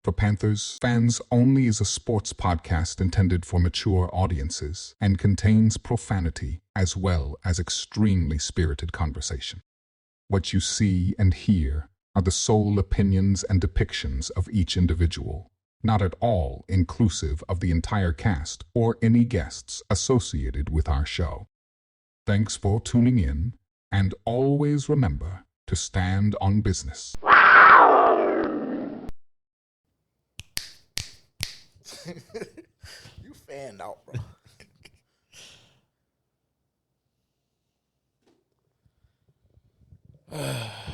for Panthers fans only is a sports podcast intended for mature audiences and contains profanity as well as extremely spirited conversation. What you see and hear are the sole opinions and depictions of each individual, not at all inclusive of the entire cast or any guests associated with our show. Thanks for tuning in, and always remember to stand on business. You fanned out, bro.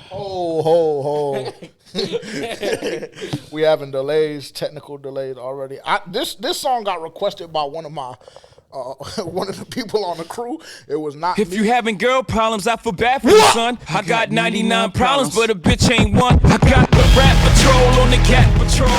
Ho. We having delays, technical delays already. This song got requested by one of the people on the crew. It was not If me. you having girl problems, I feel bad for you, son. I got 99 problems, but a bitch ain't one. I got the rap patrol on the cat patrol.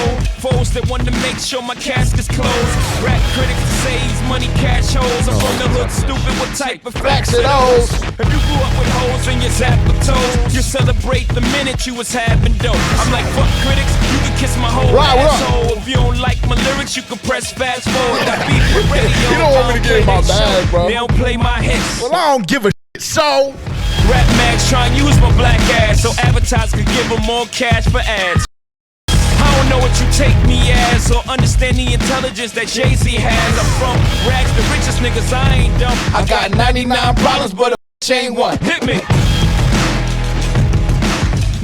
Foes that want to make sure my casket's closed. Rap critics that saves money, cash holes. I'm from the hood, stupid. What type of facts are those? If you grew up with holes in your zap of toes, you celebrate the minute you was having dope. I'm like, fuck critics, you can kiss my whole asshole. If you don't like my lyrics, you can press fast forward. I beat with radio. You don't want me to get in my bag, bro. They don't play my hits. Well, I don't give a shit. So Rap mags try and use my black ass so advertisers could give them more cash for ads. I don't know what you take me as or understand the intelligence that Jay-Z has. I'm from rags, the richest niggas, I ain't dumb. I got 99 problems, but a bitch ain't one. Hit me.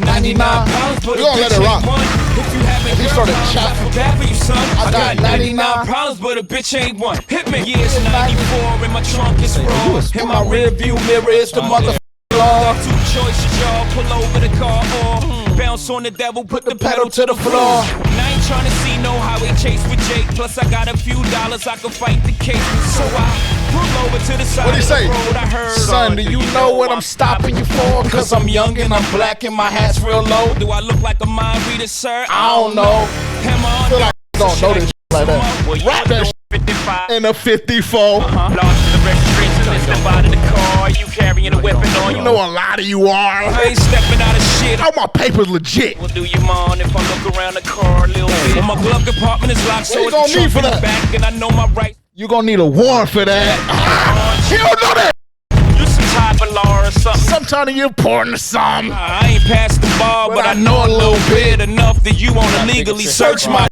99 problems, but We a gonna let bitch it ain't rock. one. If you having He girl started problems, I chopping. feel bad for you, son. I got 99 99 problems, but a bitch ain't one. Hit me. Yeah, it's 94 and my trunk is raw. In my rear view mirror is the motherfucker. Two choices, y'all. Pull over the car or bounce on the devil, put the pedal to the floor. And I ain't trying to see no highway chase with Jake. Plus, I got a few dollars, I can fight the case. So I pull over to the side What'd he of say? the road. I heard, son, do you know what I'm stopping you for? Cause I'm young and I'm black and my hat's real low. Do I look like a mind reader, sir? I don't know. Am I I feel like you don't know this shit like that. Well, you Rap that know shit 55. in a 54. Lost in the registration, and step out of the car. You carrying a weapon on You you. know a lot of you are. I ain't stepping out of shit. All my papers legit. Well, do you mind if I look around the car a little bit? Well, my glove compartment is locked, so you it's gonna the need trunk for in the that? back, and I know my rights. You gonna need a warrant for that. You don't know that. You some type of law or something. Sometimes you're important to some. I ain't past the bar, but I know a little bit enough that you wanna legally search my.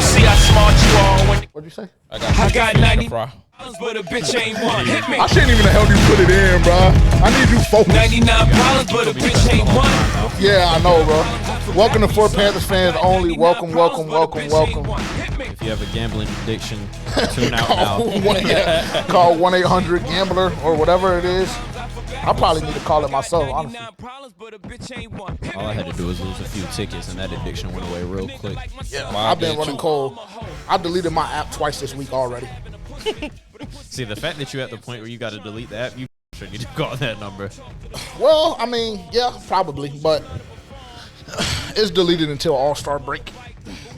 See how smart you are when What'd you say? I got 90 problems, but a bitch ain't one. Hit me. I shouldn't even help you put it in, bro. I need you focused. 99 problems, but a bitch ain't one. Yeah, I know, bro. Welcome to For Panthers Fans Only. Welcome. If you have a gambling addiction, tune out now. Call 1-800-GAMBLER or whatever it is. I probably need to call it myself, honestly. All I had to do was lose a few tickets, and that addiction went away real quick. Yeah, I've been running cold. I deleted my app twice this week already. See, the fact that you're at the point where you got to delete the app, you should need to call that number. Well, I mean, yeah, probably, but it's deleted until All-Star break.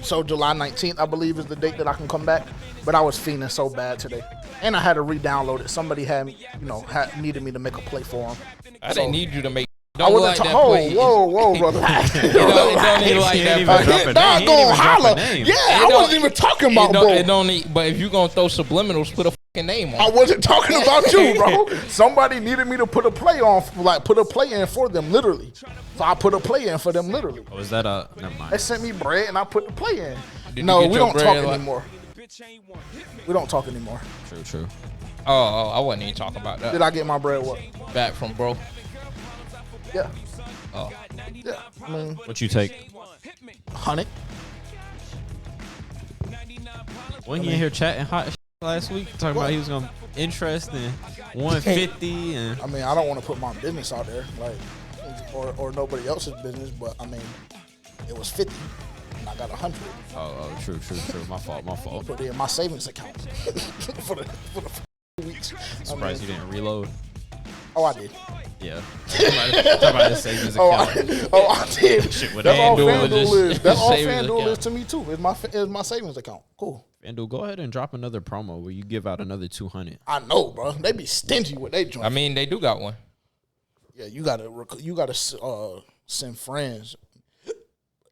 So July 19th, I believe, is the date that I can come back. But I was fiending so bad today, and I had to re-download it. Somebody had needed me to make a play for them. I didn't need you to make. I Don't wasn't. like that play. Whoa, brother. It don't need like that. even play. drop a name. Dog He ain't gonna even drop a holler. name. Yeah, I don't- wasn't even talking about, It bro. don't need. But if you gonna throw subliminals, put a fucking name on. I wasn't talking about you, bro. Somebody needed me to put a play on, put a play in for them, literally. So I put a play in for them, literally. Oh, is that a... Never They mind. sent me bread, and I put the play in. Did you No, get we your don't bread talk like- anymore. We don't talk anymore. True. Oh, I wasn't even talking about that. Did I get my bread? What? Back from bro. Yeah. Oh, Yeah. I mean, What you take? 100. Wasn't he in here chatting hot shit last week? Talking about he was going to interest in 150 and... I mean, I don't want to put my business out there, like, or nobody else's business, but I mean, it was 50, and I got 100. Oh, true. My fault. Put it in my savings account for the weeks. Surprised you didn't reload. Oh, I did. Yeah. Talk about his savings Oh, account. I did. Shit with That's all FanDuel FanDuel is is. That's all savings FanDuel account. is to me too. Is my savings account. Cool. FanDuel, go ahead and drop another promo where you give out another 200. I know, bro. They be stingy with they joint. I mean, they do got one. Yeah, you gotta send friends.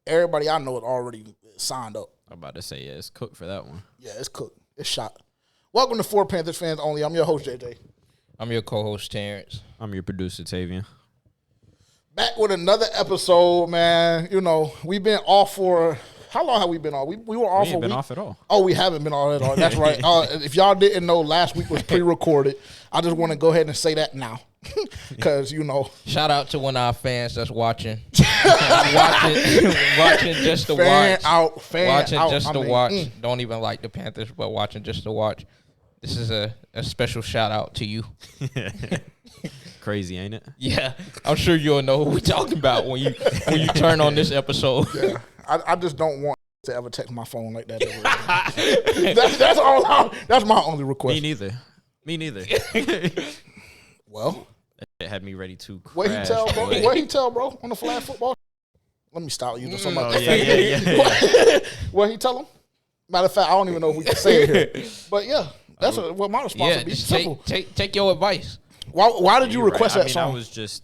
everybody I know is already signed up. I'm about to say, yeah, it's cooked for that one. Yeah, it's cooked. It's shot. Welcome to For Panthers Fans Only. I'm your host, JJ. I'm your co-host, Terrence. I'm your producer, Tavian. Back with another episode, man. You know, we've been off for... How long have we been off? We were off We a ain't been week. off at all. Oh, we haven't been off at all. That's right. If y'all didn't know, last week was pre-recorded. I just want to go ahead and say that now. Because, you know. Shout out to one of our fans that's watching. watching just to watch. Watching just to watch. Don't even like the Panthers, but watching just to watch. This is a special shout out to you. Crazy, ain't it? Yeah. I'm sure you'll know who we're talking about when you turn on this episode. Yeah. I just don't want to ever text my phone like that. That's all. That's my only request. Me neither. Well, It had me ready to crash. what he tell, bro? On the flag football. Let me stop you. Yeah. What he tell him? Matter of fact, I don't even know if we can say it here. But yeah, that's what my response Yeah, would be. just Simple. take your advice. Why did you You're request right. that song? I was just,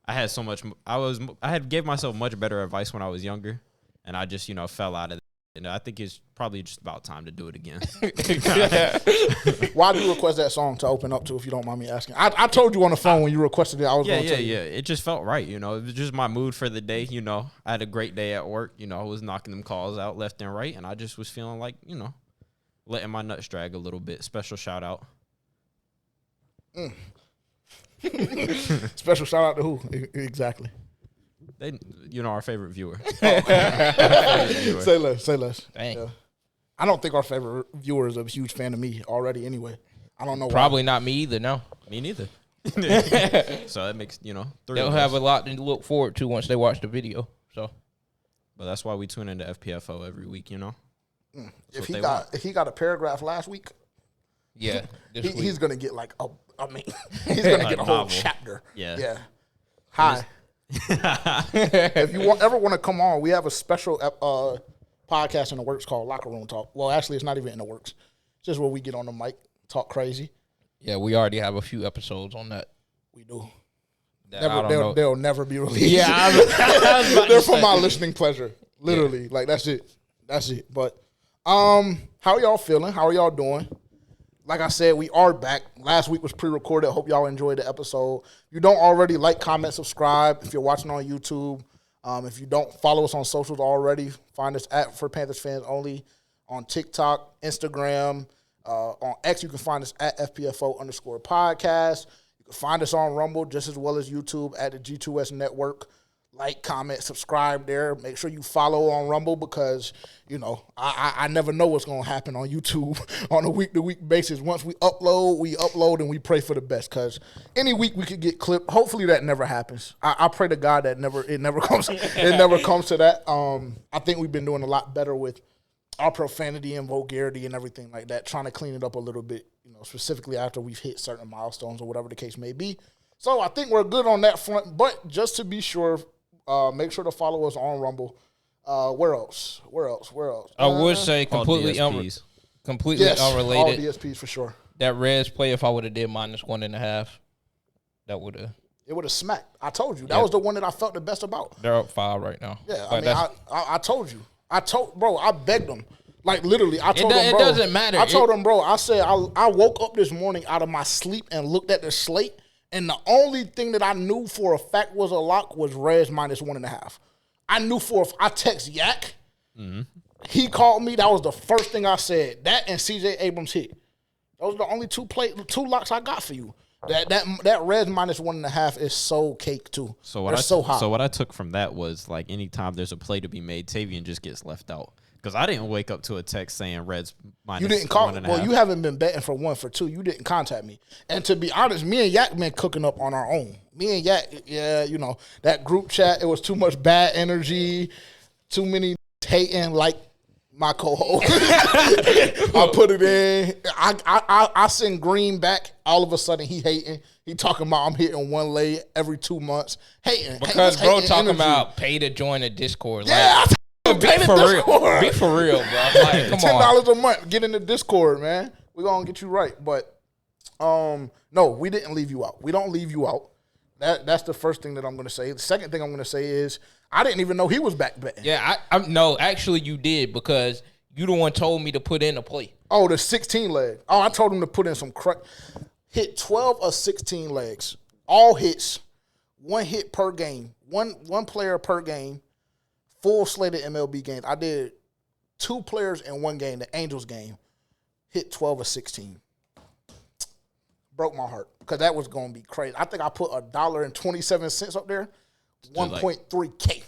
I had so much. I had gave myself much better advice when I was younger, and I just, fell out of it. And I think it's probably just about time to do it again. Why did you request that song to open up to, if you don't mind me asking? I told you on the phone when you requested it. I was going to tell you. It just felt right. It was just my mood for the day. I had a great day at work. I was knocking them calls out left and right, and I just was feeling like, letting my nuts drag a little bit. Special shout out. Special shout out to who? Exactly. They, our favorite viewer. Say less. Dang. Yeah. I don't think our favorite viewer is a huge fan of me already anyway. I don't know why. Probably not me either, no. Me neither. So that makes, 3 They'll of have us. a lot to look forward to once they watch the video. So But that's why we tune into FPFO every week, If he got a paragraph last week, yeah, he's gonna get like he's gonna get a whole novel. chapter. Yeah. Hi. If you ever want to come on, we have a special podcast in the works called Locker Room Talk. Well, actually, it's not even in the works. It's just where we get on the mic, talk crazy. yeah, we already have a few episodes on that. We do. I don't know. They'll never be released. Yeah, I was about They're to for say. my listening pleasure. Literally. Like, that's it. But how are y'all feeling? How are y'all doing? Like I said, we are back. Last week was pre-recorded. Hope y'all enjoyed the episode. If you don't already, like, comment, subscribe. If you're watching on YouTube, if you don't follow us on socials already, find us at For Panthers Fans Only on TikTok, Instagram. On X, you can find us at FPFO_podcast. You can find us on Rumble just as well as YouTube at the G2S Network. Like, comment, subscribe there. Make sure you follow on Rumble because, I never know what's going to happen on YouTube on a week-to-week basis. Once we upload, and we pray for the best because any week we could get clipped. Hopefully that never happens. I pray to God that it never comes to that. I think we've been doing a lot better with our profanity and vulgarity and everything like that, trying to clean it up a little bit, specifically after we've hit certain milestones or whatever the case may be. So I think we're good on that front, but just to be sure, make sure to follow us on Rumble. Where else? I would say All completely DSPs. Yes, all unrelated. DSPs for sure. That Reds play, if I would have did -1.5, that would have. It would have smacked. I told you. That was the one that I felt the best about. They're up 5 right now. Yeah, But I told you. Bro, I begged them. Like, literally, I told them, it bro. doesn't matter. I told them, bro, I said, I woke up this morning out of my sleep and looked at the slate, and the only thing that I knew for a fact was a lock was Reds -1.5. I knew I text Yak. Mm-hmm. He called me. That was the first thing I said. That and CJ Abrams hit. Those are the only two locks I got for you. That Reds -1.5 is so cake too. So what I took from that was like anytime there's a play to be made, Tavian just gets left out. Because I didn't wake up to a text saying Reds -1.5. You didn't call. Well, you haven't been betting for 1 for 2. You didn't contact me. And to be honest, me and Yak been cooking up on our own. Me and Yak, that group chat. It was too much bad energy, too many hating like my co-host. I put it in. I send Green back. All of a sudden, he hating. He talking about I'm hitting one lay every 2 months. Hating because bro hating talking energy. about pay to join the Discord. Yeah. Be for real. Be for real, bro. Like, come on. $10 a month. Get in the Discord, man. We're gonna get you right. But no, we didn't leave you out. We don't leave you out. That's the first thing that I'm gonna say. The second thing I'm gonna say is I didn't even know he was back betting. Yeah, no, actually you did because you the one told me to put in a play. Oh, the 16 leg. Oh, I told him to put in some hit 12 or 16 legs. All hits. 1 hit per game. One player per game. Full slated MLB games. I did 2 players in 1 game, the Angels game. Hit 12 or 16. Broke my heart because that was going to be crazy. I think I put $1.27 up there. 1.3K.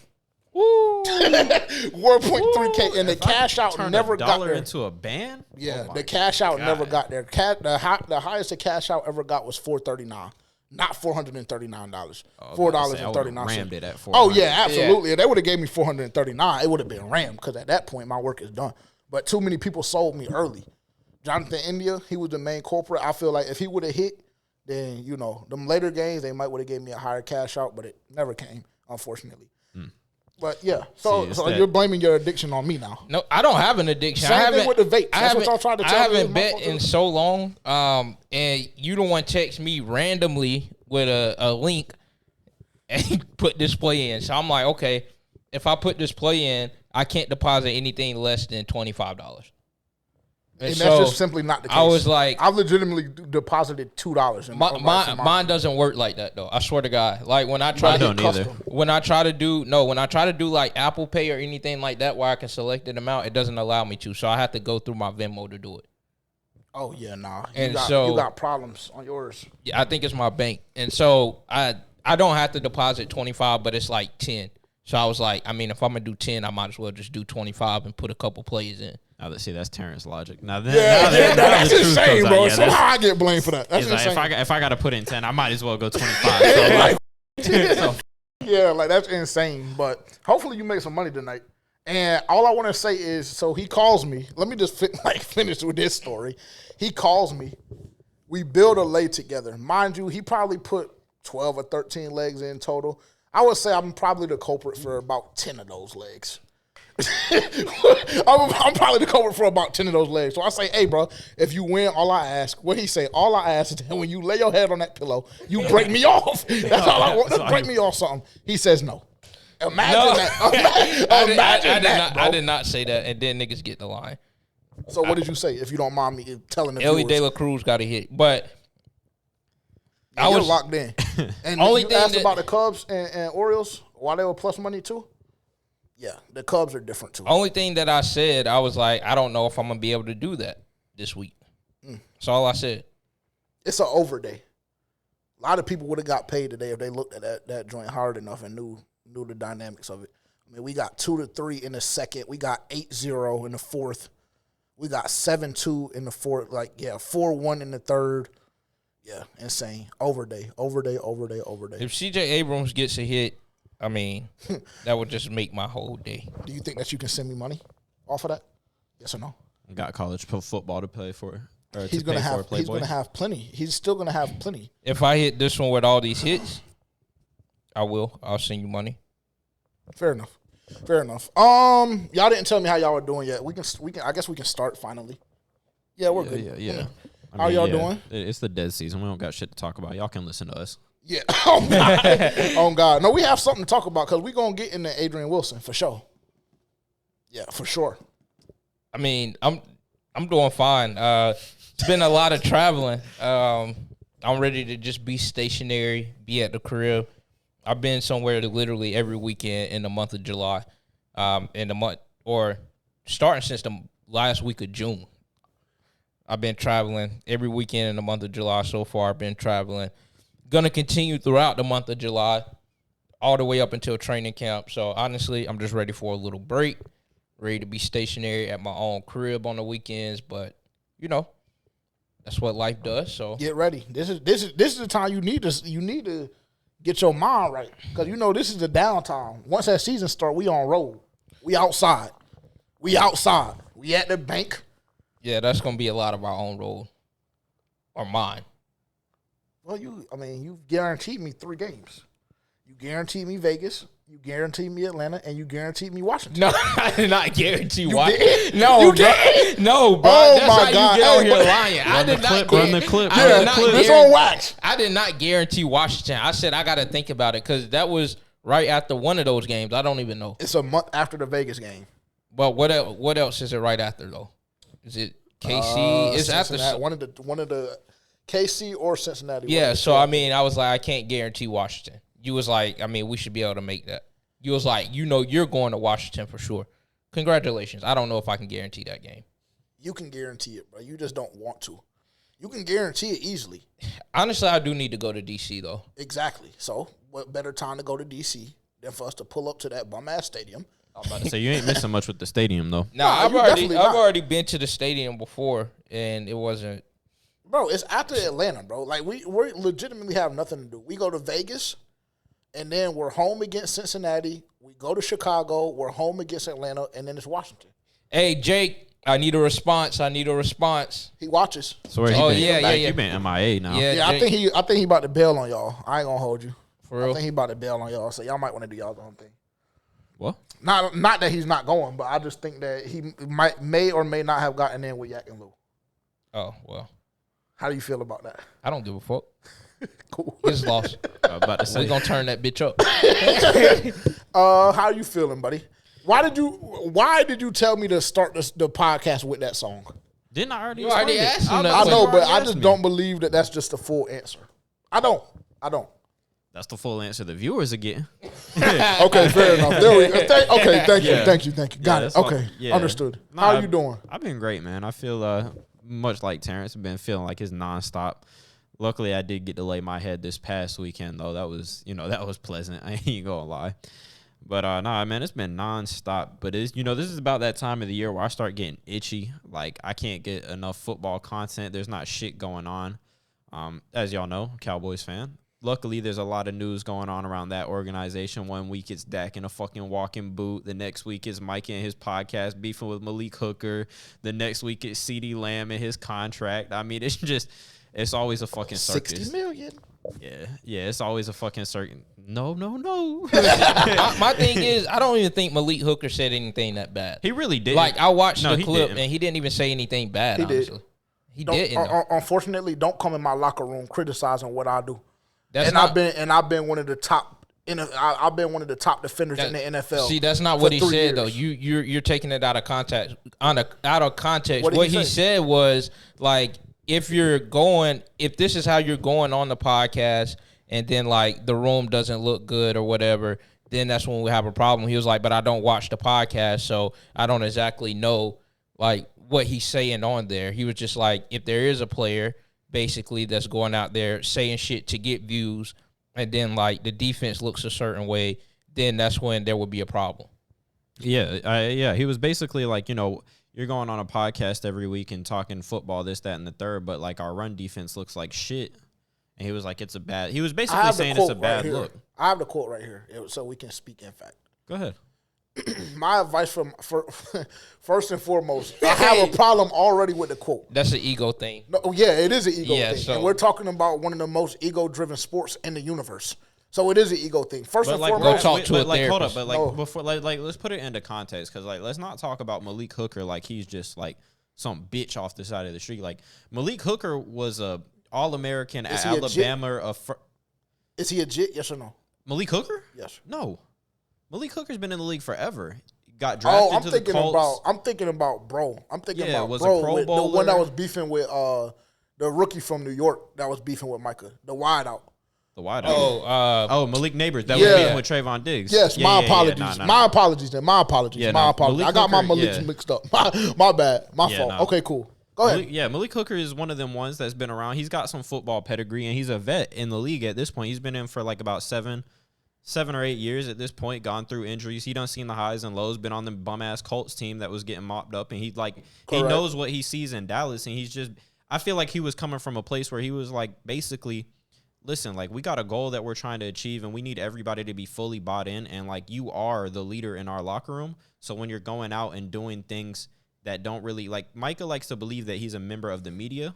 Woo! 1.3K, and the cash out never got there. Into a band? Yeah, the cash out never got there. The highest the cash out ever got was $439, not $439. $4.39. Rammed it at $400. Oh yeah, absolutely. Yeah. If they would have gave me $439, it would have been rammed because at that point my work is done. But too many people sold me early. Jonathan India, he was the main culprit. I feel like if he would have hit, then them later games they might would have gave me a higher cash out, but it never came, unfortunately. But yeah, so you're blaming your addiction on me now. No, I don't have an addiction. Same thing with the vape. That's what y'all tried to tell me. I haven't bet in so long. And you don't want to text me randomly with a link and put this play in. So I'm like, okay, if I put this play in, I can't deposit anything less than $25. And that's just simply not the case. I was like, I legitimately deposited $2. Mine doesn't work like that though. I swear to God. Like when I try to do like Apple Pay or anything like that where I can select an amount, it doesn't allow me to. So I have to go through my Venmo to do it. Oh yeah, nah. And you got problems on yours. Yeah, I think it's my bank. And so I don't have to deposit 25, but it's like 10. So I was like, I mean, if I'm gonna do 10, I might as well just do 25 and put a couple plays in. Now, see, that's Terrence logic. Now, that's insane, bro. Somehow I get blamed for that. That's insane. Like, if I got to put in 10, I might as well go 25. Yeah, like that's insane. But hopefully you make some money tonight. And all I want to say is, so he calls me. Let me just finish with this story. He calls me. We build a lay together. Mind you, he probably put 12 or 13 legs in total. I would say I'm probably the culprit for about 10 of those legs. I'm probably the culprit for about 10 of those legs. So I say, hey, bro, if you win, all I ask, what he say, all I ask is that when you lay your head on that pillow, you break me off. That's all I want. Just break me off something. He says no. Imagine that. I did not say that, and then niggas get the line. So what did you say, if you don't mind me telling the Ellie De La Cruz got a hit, but I was locked in. And only you asked about the Cubs and Orioles, why they were plus money too? Yeah, the Cubs are different too. Only thing that I said, I was like, I don't know if I'm going to be able to do that this week. That's all I said. It's an over day. A lot of people would have got paid today if they looked at that joint hard enough and knew the dynamics of it. I mean, we got 2-3 in the second. We got 8-0 in the fourth. We got 7-2 in the fourth. 4-1 in the third. Yeah, insane. Over day. If C.J. Abrams gets a hit, I mean, that would just make my whole day. Do you think that you can send me money off of that? Yes or no? Got college football to play for. He's going to have plenty. He's still going to have plenty. If I hit this one with all these hits, I will. I'll send you money. Fair enough. Y'all didn't tell me how y'all were doing yet. We can. I guess we can start finally. Yeah, we're good. Yeah. How y'all doing? It's the dead season. We don't got shit to talk about. Y'all can listen to us. Yeah. Oh God. No, we have something to talk about because we're gonna get into Adrian Wilson for sure. Yeah, for sure. I mean, I'm doing fine. It's been a lot of traveling. I'm ready to just be stationary, be at the crib. I've been somewhere literally every weekend in the month of July, starting since the last week of June. I've been traveling every weekend in the month of July so far. I've been traveling. Going to continue throughout the month of July, all the way up until training camp. So, honestly, I'm just ready for a little break, ready to be stationary at my own crib on the weekends. But, that's what life does. So get ready. This is the time you need to get your mind right because this is the downtime. Once that season starts, we on road. We outside. We at the bank. Yeah, that's gonna be a lot of our own road or mine. Well, you guaranteed me 3 games. You guaranteed me Vegas. You guaranteed me Atlanta, and you guaranteed me Washington. No, I did not guarantee Washington. Did? No, you did? No, bro. Oh that's my how God. you get on here lying. I did not run the clip. It's on wax. I did not guarantee Washington. I said I got to think about it because that was right after one of those games. I don't even know. It's a month after the Vegas game. But what else is it right after though? Is it KC? It's after one of the KC or Cincinnati. Yeah, so I mean, I was like, I can't guarantee Washington. You was like, I mean, we should be able to make that. You was like, you're going to Washington for sure. Congratulations. I don't know if I can guarantee that game. You can guarantee it, bro. You just don't want to. You can guarantee it easily. Honestly, I do need to go to D.C., though. Exactly. So, what better time to go to D.C. than for us to pull up to that bum-ass stadium? I'm about to say, you ain't missing much with the stadium, though. I've already been to the stadium before, and it wasn't. Bro, it's after Atlanta, bro. Like, we legitimately have nothing to do. We go to Vegas, and then we're home against Cincinnati. We go to Chicago. We're home against Atlanta, and then it's Washington. Hey, Jake, I need a response. He watches. Sorry, you been MIA now. Yeah, I think he about to bail on y'all. I ain't gonna hold you. For real? I think he about to bail on y'all, so y'all might want to do y'all's own thing. What? Not that he's not going, but I just think that he may or may not have gotten in with Yak and Lou. Oh, well. How do you feel about that? I don't give a fuck. Cool. It's lost. About to say. We're going to turn that bitch up. How you feeling, buddy? Why did you tell me to start the podcast with that song? Didn't I already? You already asked him that. I know, but I just don't believe that that's just the full answer. I don't. That's the full answer the viewers are getting. Okay, fair enough. There we go. Thank you. Got it. Okay, yeah. Understood. How are you doing? I've been great, man. I feel much like Terrence. I've been feeling like it's nonstop. Luckily, I did get to lay my head this past weekend, though. That was pleasant. I ain't gonna lie. But nah, man, it's been nonstop. But this is about that time of the year where I start getting itchy. Like I can't get enough football content. There's not shit going on. As y'all know, Cowboys fan. Luckily, there's a lot of news going on around that organization. 1 week it's Dak in a fucking walking boot. The next week it's Mike and his podcast beefing with Malik Hooker. The next week it's CeeDee Lamb and his contract. I mean, it's always a fucking circus. $60 million. Yeah, it's always a fucking circus. No. my thing is, I don't even think Malik Hooker said anything that bad. He really did. Like, I watched the clip, didn't. and he didn't even say anything bad, honestly. He didn't. Unfortunately, don't come in my locker room criticizing what I do. I've been one of the top. I've been one of the top defenders in the NFL. See, that's not what he said years. though. You're taking it out of context. Out of context, What he said was like, if this is how you're going on the podcast, and then like the room doesn't look good or whatever, then that's when we have a problem. He was like, but I don't watch the podcast, so I don't exactly know like what he's saying on there. He was just like, if there is a player basically that's going out there saying shit to get views, and then like the defense looks a certain way, then that's when there would be a problem. Yeah. He was basically like, you're going on a podcast every week and talking football, this, that, and the third, but like our run defense looks like shit. And he was like, he was basically saying it's a bad look. I have the quote right here, so we can speak in fact. Go ahead. My advice for first and foremost, I have a problem already with the quote. That's an ego thing. No, yeah, it is an ego thing. So, and we're talking about one of the most ego-driven sports in the universe. So it is an ego thing. First and foremost, hold up, but before let's put it into context, because like let's not talk about Malik Hooker like he's just like some bitch off the side of the street. Like Malik Hooker was a All-American at Alabama. Is he a jit? Yes or no? Malik Hooker? Yes. No. Malik Hooker's been in the league forever. Got drafted to the Colts. I'm thinking about bro. was bro, a Pro with Bowler. the one that was beefing with the rookie from New York that was beefing with Micah, the wideout. The wideout. Malik Neighbors that was beefing with Trayvon Diggs. Yes, my apologies. My apologies. My apologies. I got my Malik mixed up. My bad. My fault. Okay, cool. Go ahead. Malik Hooker is one of them ones that's been around. He's got some football pedigree, and he's a vet in the league at this point. He's been in for like about 7 or 8 years at this point, gone through injuries. He done seen the highs and lows, been on the bum-ass Colts team that was getting mopped up, and he knows what he sees in Dallas, and I feel like he was coming from a place where he was like, basically, listen, like, we got a goal that we're trying to achieve, and we need everybody to be fully bought in, and like, you are the leader in our locker room, so when you're going out and doing things that don't really, like, Micah likes to believe that he's a member of the media,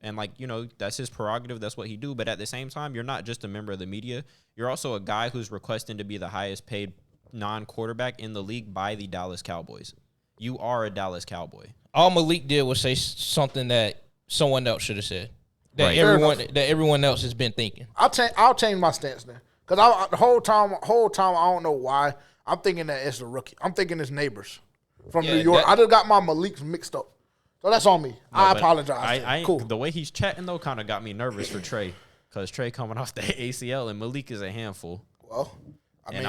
and, like, that's his prerogative. That's what he do. But at the same time, you're not just a member of the media. You're also a guy who's requesting to be the highest paid non-quarterback in the league by the Dallas Cowboys. You are a Dallas Cowboy. All Malik did was say something that someone else should have said. That Right. everyone else has been thinking. I'll change my stance then. Because the whole time, I don't know why. I'm thinking that it's the rookie. I'm thinking it's Neighbors from New York. I just got my Malik's mixed up. So that's on me. I apologize. Cool. The way he's chatting, though, kind of got me nervous for Trey. Because Trey coming off the ACL and Malik is a handful. Well,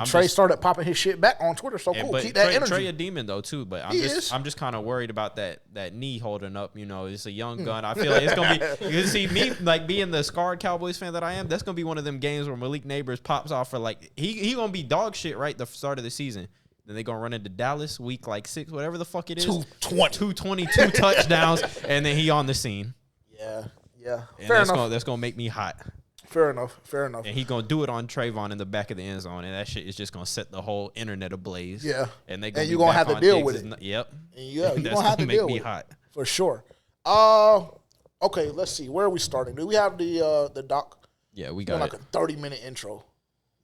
Trey started popping his shit back on Twitter, so cool. Keep that energy. Trey a demon, though, too. But I'm just kind of worried about that knee holding up. You know, it's a young gun. I feel like it's going to be – you see me, like, being the scarred Cowboys fan that I am, that's going to be one of them games where Malik Neighbors pops off for, like – he going to be dog shit right the start of the season. Then they're going to run into Dallas week, like, 6, whatever the fuck it is. 222 touchdowns, and then he on the scene. Yeah. And Fair enough. That's going to make me hot. Fair enough. And he gonna do it on Trayvon in the back of the end zone, and that shit is just gonna set the whole internet ablaze. Yeah, and you're gonna have to deal with it. Yep. You're gonna have to deal with it. Hot for sure. Okay, let's see. Where are we starting? Do we have the doc? Yeah, we got like a 30-minute intro,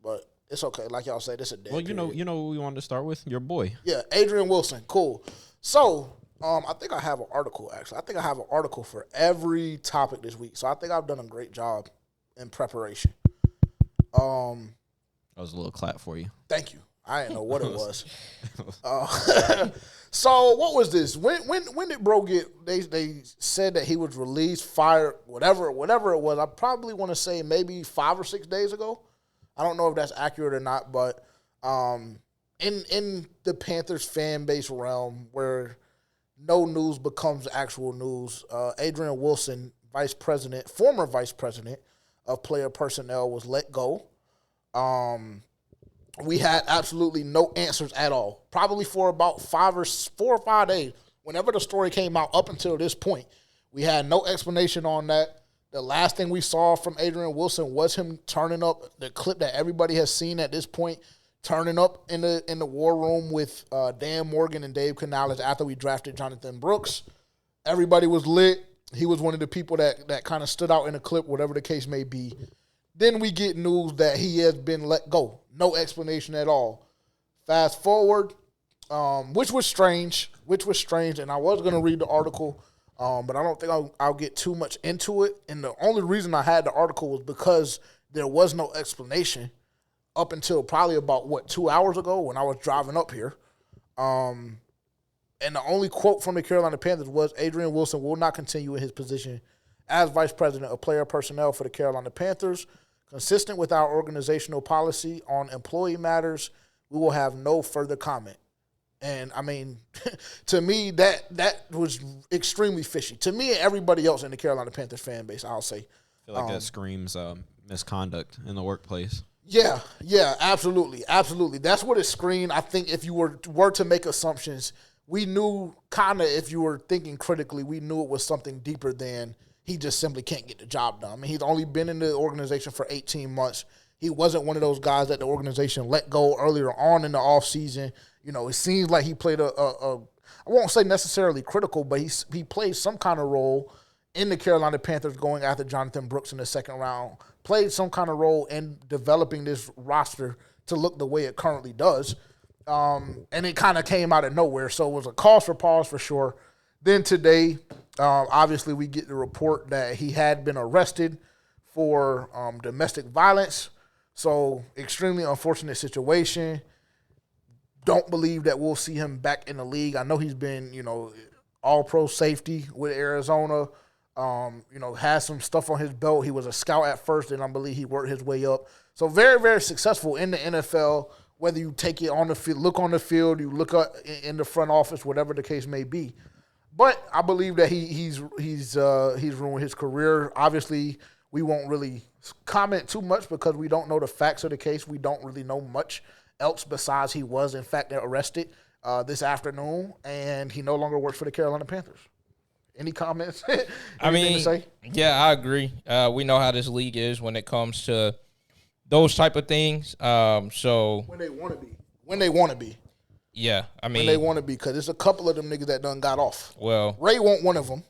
but it's okay. Like y'all said, it's a day. Well, you know what we wanted to start with? Your boy. Yeah, Adrian Wilson. Cool. So. I think I have an article, actually. I think I have an article for every topic this week. So I think I've done a great job in preparation. That was a little clap for you. Thank you. I didn't know what it was. So what was this? When did bro get? They said that he was released, fired, whatever it was. I probably want to say maybe 5 or 6 days ago. I don't know if that's accurate or not, but in the Panthers fan base realm where no news becomes actual news, Adrian Wilson, former vice president of player personnel, was let go. We had absolutely no answers at all, probably for about 4 or 5 days. Whenever the story came out up until this point, we had no explanation on that. The last thing we saw from Adrian Wilson was him turning up, the clip that everybody has seen at this point, turning up in the war room with Dan Morgan and Dave Canales after we drafted Jonathan Brooks. Everybody was lit. He was one of the people that kind of stood out in the clip, whatever the case may be. Then we get news that he has been let go. No explanation at all. Fast forward, which was strange, and I was going to read the article, but I don't think I'll get too much into it. And the only reason I had the article was because there was no explanation up until probably about, 2 hours ago when I was driving up here. And the only quote from the Carolina Panthers was, Adrian Wilson will not continue in his position as vice president of player personnel for the Carolina Panthers. Consistent with our organizational policy on employee matters, we will have no further comment. And, I mean, to me, that was extremely fishy. To me and everybody else in the Carolina Panthers fan base, I'll say. I feel like that screams misconduct in the workplace. Yeah, absolutely. That's what it screamed. I think if you were to make assumptions, we knew kind of, if you were thinking critically, we knew it was something deeper than he just simply can't get the job done. I mean, he's only been in the organization for 18 months. He wasn't one of those guys that the organization let go earlier on in the offseason. You know, it seems like he played I won't say necessarily critical, but he played some kind of role in the Carolina Panthers going after Jonathan Brooks in the second round. Played some kind of role in developing this roster to look the way it currently does. And it kind of came out of nowhere. So it was a cause for pause for sure. Then today, obviously we get the report that he had been arrested for domestic violence. So extremely unfortunate situation. Don't believe that we'll see him back in the league. I know he's been, all-pro safety with Arizona. Has some stuff on his belt. He was a scout at first, and I believe he worked his way up. So very, very successful in the NFL, whether you take it on the field, look on the field, you look up in the front office, whatever the case may be. But I believe that he's ruined his career. Obviously, we won't really comment too much because we don't know the facts of the case. We don't really know much else besides he was, in fact, arrested this afternoon, and he no longer works for the Carolina Panthers. Any comments? To say? Yeah, I agree. We know how this league is when it comes to those type of things. So when they want to be. Yeah, I mean, when they want to be, because there's a couple of them niggas that done got off. Well, Ray won't one of them.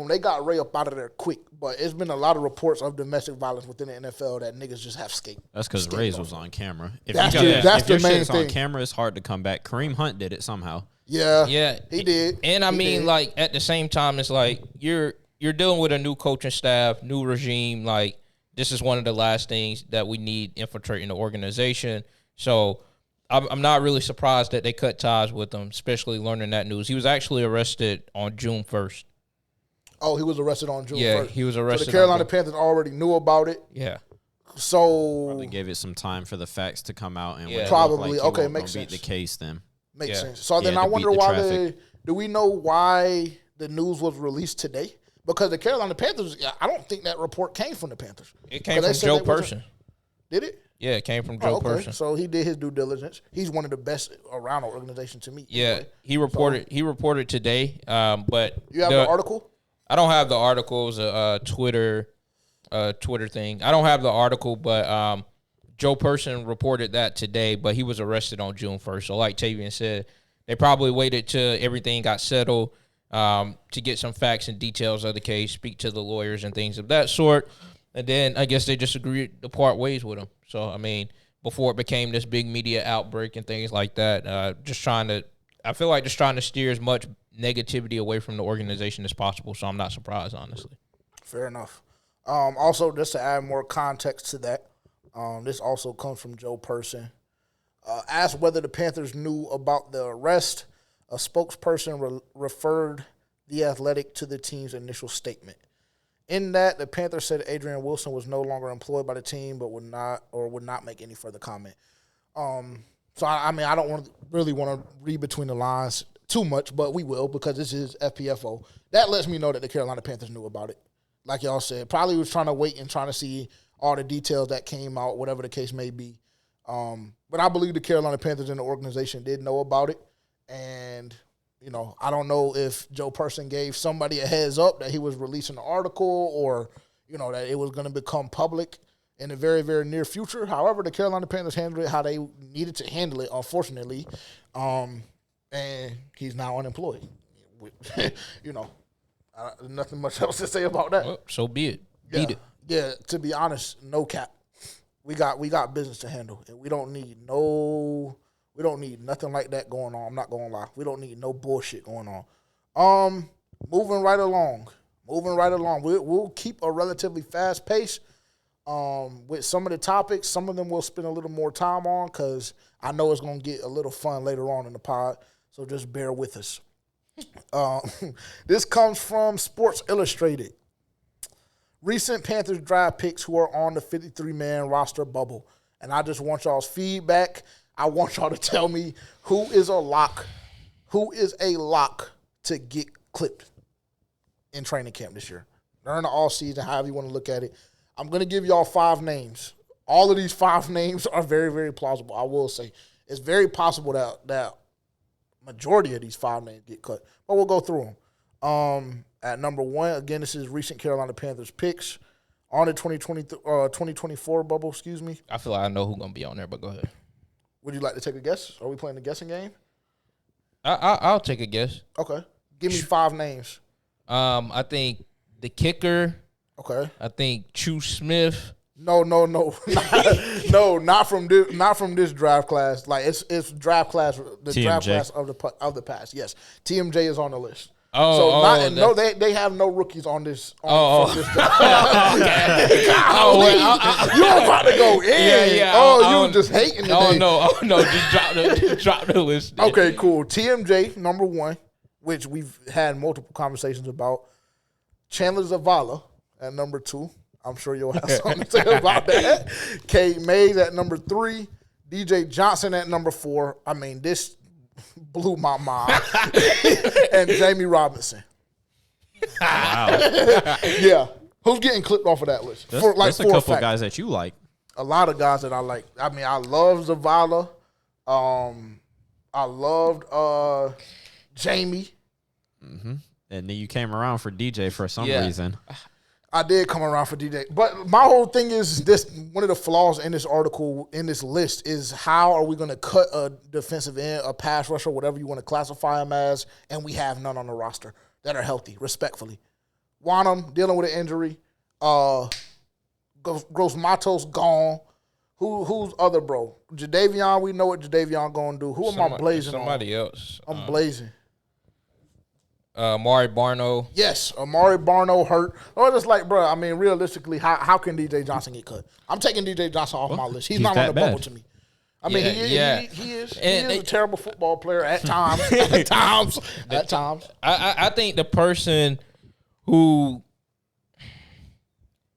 They got Ray up out of there quick, but it's been a lot of reports of domestic violence within the NFL that niggas just have escaped. That's because Ray's was on camera. If that's your the main shit's thing. On camera, it's hard to come back. Kareem Hunt did it somehow. Yeah, he did. And I mean, at the same time, it's like you're dealing with a new coaching staff, new regime. Like, this is one of the last things that we need infiltrating the organization. So I'm not really surprised that they cut ties with him, especially learning that news. He was actually arrested on June 1st. Oh, he was arrested on June 1st. Yeah, he was arrested. So the Carolina Panthers already knew about it. Yeah. So Probably gave it some time for the facts to come out, and Yeah. when it Probably. looked like Okay, he makes won't beat sense. the case then. makes Yeah. sense. So then Yeah, I to wonder beat the why traffic. do we know why the news was released today? Because the Carolina Panthers, I don't think that report came from the Panthers. It came 'Cause they from said Joe they wasn't- Person. Did it? Yeah, it came from Joe Person. So he did his due diligence. He's one of the best around our organization to me. Yeah, anyway. he reported today. But You have the article? I don't have the article. It was a Twitter thing. I don't have the article, but Joe Person reported that today. But he was arrested on June 1st. So, like Tavian said, they probably waited till everything got settled to get some facts and details of the case, speak to the lawyers and things of that sort. And then I guess they just agreed to part ways with him. So, I mean, before it became this big media outbreak and things like that, I feel like just trying to steer as much negativity away from the organization as possible. So I'm not surprised, honestly. Fair enough. Also, just to add more context to that, this also comes from Joe Person. Asked whether the Panthers knew about the arrest, a spokesperson referred The Athletic to the team's initial statement. In that, the Panthers said Adrian Wilson was no longer employed by the team, but would not make any further comment. So I mean, I don't really want to read between the lines too much, but we will because this is FPFO. That lets me know that the Carolina Panthers knew about it. Like y'all said, probably was trying to wait and trying to see all the details that came out, whatever the case may be. But I believe the Carolina Panthers and the organization did know about it, and I don't know if Joe Person gave somebody a heads up that he was releasing an article or, that it was going to become public in the very, very near future. However, the Carolina Panthers handled it how they needed to handle it, unfortunately. And he's now unemployed. Nothing much else to say about that. Well, so be it. Yeah. Beat it. Yeah, to be honest, no cap. We got business to handle, and we don't need nothing like that going on. I'm not gonna lie. We don't need no bullshit going on. Moving right along. We'll keep a relatively fast pace. With some of the topics, some of them we'll spend a little more time on because I know it's gonna get a little fun later on in the pod. So just bear with us. This comes from Sports Illustrated. Recent Panthers draft picks who are on the 53-man roster bubble. And I just want y'all's feedback. I want y'all to tell me who is a lock to get clipped in training camp this year. During the offseason, however you want to look at it. I'm going to give y'all 5 names. All of these 5 names are very, very plausible, I will say. It's very possible that majority of these 5 names get cut. But we'll go through them. At number 1, again, this is recent Carolina Panthers picks on the 2024 bubble, excuse me. I feel like I know who's going to be on there, but go ahead. Would you like to take a guess? Are we playing the guessing game? I'll take a guess. Okay. Give me 5 names. I think the kicker. Okay. I think Chu Smith. No. No, not from this draft class. Like it's draft class, the TMJ. draft class of the past. Yes. TMJ is on the list. They have no rookies on this. From this draft. You were about to go in. Yeah. You were just hating today. Oh no! Just drop the list. Okay, cool. TMJ number 1, which we've had multiple conversations about. Chandler Zavala at number 2. I'm sure you'll have something to say about that. Kate Mays at number 3. DJ Johnson at number 4. I mean, this blew my mind. And Jamie Robinson. Wow. Yeah. Who's getting clipped off of that list? That's a couple guys that you like. A lot of guys that I like. I mean, I love Zavala. I loved Jamie. Mm-hmm. And then you came around for DJ for some reason. I did come around for DJ. But my whole thing is this: one of the flaws in this article, in this list, is how are we going to cut a defensive end, a pass rusher, whatever you want to classify him as, and we have none on the roster that are healthy, respectfully. Wanham, dealing with an injury. Gross Matos, gone. Who's other bro? Jadeveon, we know what Jadeveon going to do. Who am I blazing somebody on? else. I'm blazing. Amari Barno. Yes, Amari Barno hurt. Or just like, bro, I mean, realistically, how can DJ Johnson get cut? I'm taking DJ Johnson off my list. He's not on the bubble to me. I mean, he is a terrible football player at times. At times. I think the person who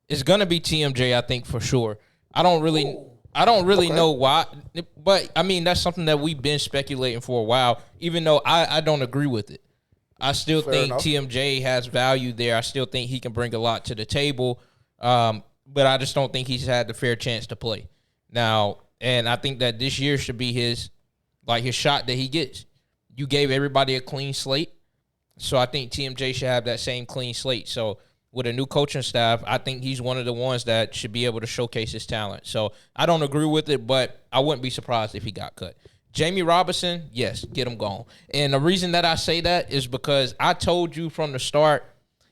is gonna be TMJ, I think for sure. I don't really know why, but I mean that's something that we've been speculating for a while. Even though I don't agree with it, I still think TMJ has value there. I still think he can bring a lot to the table, but I just don't think he's had the fair chance to play now. And I think that this year should be his shot that he gets. You gave everybody a clean slate, so I think TMJ should have that same clean slate. So with a new coaching staff, I think he's one of the ones that should be able to showcase his talent. So I don't agree with it, but I wouldn't be surprised if he got cut. Jamie Robinson, yes, get him gone. And the reason that I say that is because I told you from the start,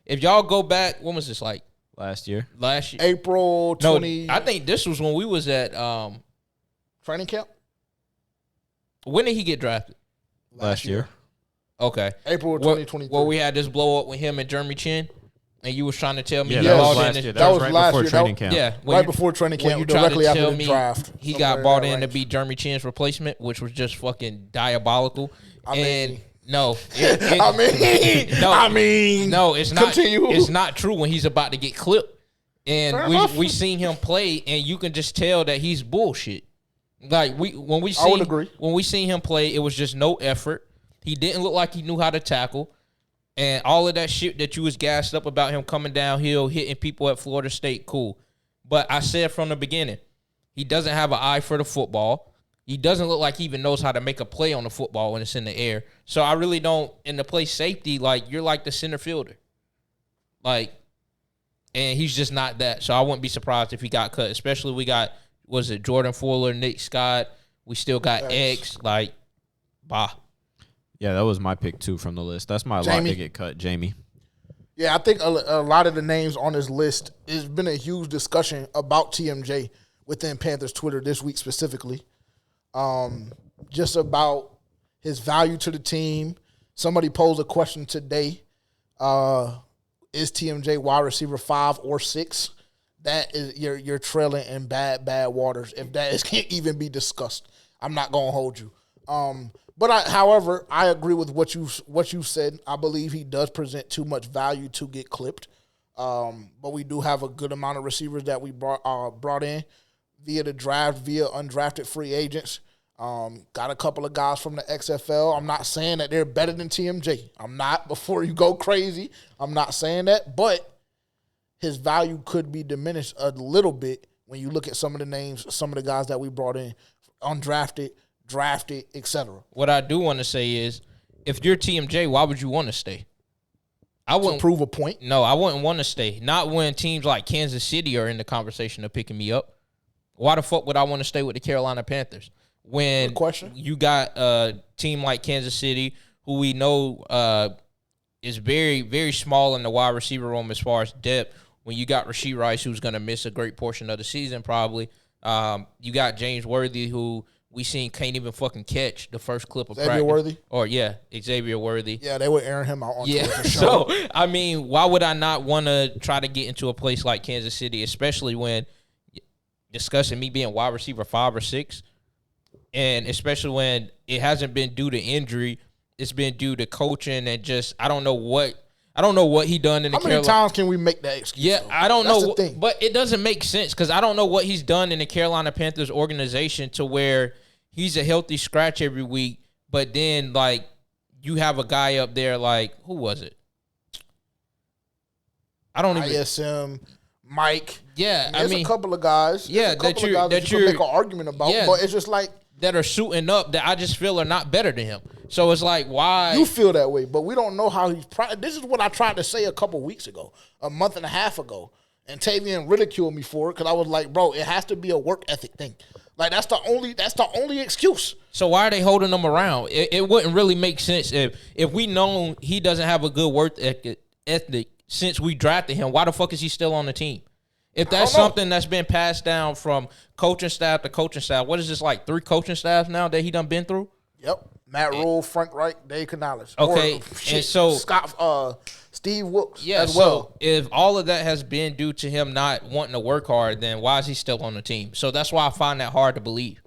if y'all go back, when was this like? Last year. April 20. No, I think this was when we was at training camp. When did he get drafted? Last year. Okay. April 2023. Well, we had this blow up with him and Jeremy Chin, and you was trying to tell me that was last year. That was right before training camp. Yeah, right before training camp, directly after the draft. He got bought in to be Jeremy Chin's replacement, which was just fucking diabolical. No, it's not. Continue. It's not true when he's about to get clipped, and we seen him play, and you can just tell that he's bullshit. Like when we seen him play, it was just no effort. He didn't look like he knew how to tackle, and all of that shit that you was gassed up about him coming downhill, hitting people at Florida State, cool. But I said from the beginning, he doesn't have an eye for the football. He doesn't look like he even knows how to make a play on the football when it's in the air. So I really don't. In the play safety, like you're like the center fielder, and he's just not that. So I wouldn't be surprised if he got cut. Especially we got. Was it Jordan Fuller, Nick Scott? We still got X. Bah. Yeah, that was my pick, too, from the list. That's my lock to get cut, Jamie. Yeah, I think a lot of the names on this list, there's been a huge discussion about TMJ within Panthers Twitter this week specifically. Just about his value to the team. Somebody posed a question today. Is TMJ wide receiver 5 or 6? That is you're trailing in bad waters if that can't even be discussed. I'm not gonna hold you. However, I agree with what you said. I believe he does present too much value to get clipped. But we do have a good amount of receivers that we brought in via the draft, via undrafted free agents. Got a couple of guys from the XFL. I'm not saying that they're better than TMJ. I'm not. Before you go crazy, I'm not saying that, but his value could be diminished a little bit when you look at some of the names, some of the guys that we brought in, undrafted, drafted, etc. What I do want to say is, if you're TMJ, why would you want to stay? I wouldn't prove a point. No, I wouldn't want to stay. Not when teams like Kansas City are in the conversation of picking me up. Why the fuck would I want to stay with the Carolina Panthers? When you got a team like Kansas City, who we know is very, very small in the wide receiver room as far as depth. When you got Rashee Rice, who's going to miss a great portion of the season probably. You got James Worthy, who we seen can't even fucking catch the first clip of Xavier Worthy? Xavier Worthy. Yeah, they were airing him out on Twitter for sure. So, I mean, why would I not want to try to get into a place like Kansas City, especially when discussing me being wide receiver 5 or 6, and especially when it hasn't been due to injury, it's been due to coaching and just I don't know what he done in the Carolina. How many times can we make that excuse? Yeah, though? I don't That's know. the thing. But it doesn't make sense because I don't know what he's done in the Carolina Panthers organization to where he's a healthy scratch every week. But then, you have a guy up there who was it? I don't even. ISM, Mike. Yeah, There's a couple of guys. Yeah, that you can make an argument about. Yeah, but it's just that are suiting up that I just feel are not better than him. So it's why you feel that way, but we don't know how he's. This is what I tried to say a couple weeks ago, a month and a half ago, and Tavian ridiculed me for it because I was like, "Bro, it has to be a work ethic thing. That's the only excuse." So why are they holding him around? It wouldn't really make sense if we know he doesn't have a good work ethic since we drafted him. Why the fuck is he still on the team? If that's something that's been passed down from coaching staff to coaching staff, what is this 3 coaching staffs now that he done been through? Yep. Matt Rule, Frank Reich, Dave Canales. Okay, and so Steve Wilkes yeah, as well. So if all of that has been due to him not wanting to work hard, then why is he still on the team? So that's why I find that hard to believe.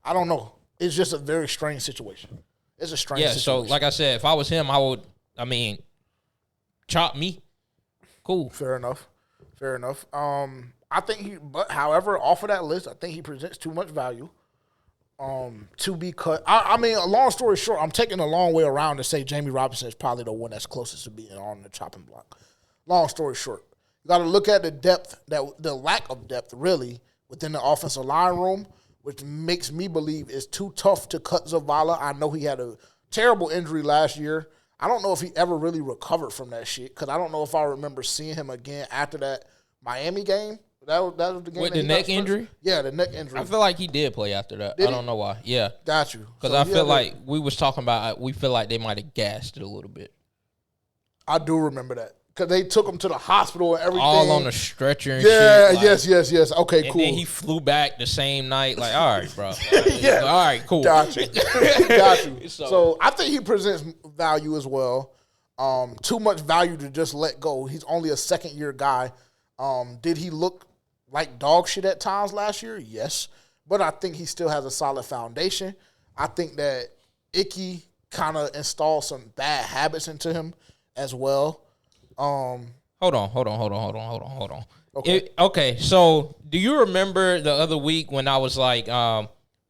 I don't know. It's just a very strange situation. It's a strange situation. So like I said, if I was him, I would, chop me. Cool. Fair enough. I think however, off of that list, I think he presents too much value to be cut. I mean, a long story short, I'm taking a long way around to say Jamie Robinson is probably the one that's closest to being on the chopping block. Long story short, you got to look at the depth, the lack of depth, really, within the offensive line room, which makes me believe it's too tough to cut Zavala. I know he had a terrible injury last year. I don't know if he ever really recovered from that shit because I don't know if I remember seeing him again after that Miami game. That was the game with the neck injury. Yeah, the neck injury. I feel like he did play after that. I don't know why. Yeah, got you. Because I feel like we was talking about. We feel like they might have gassed it a little bit. I do remember that because they took him to the hospital and everything. All on the stretcher and shit. Like, yes. Okay, and cool. then he flew back the same night. Like, all right, bro. Yeah. All right, cool. Got you. So I think he presents value as well. Too much value to just let go. He's only a second-year guy. Did he look like dog shit at times last year? Yes. But I think he still has a solid foundation. I think that Icky kind of installed some bad habits into him as well. Hold on. Okay. Okay, so do you remember the other week when I was like,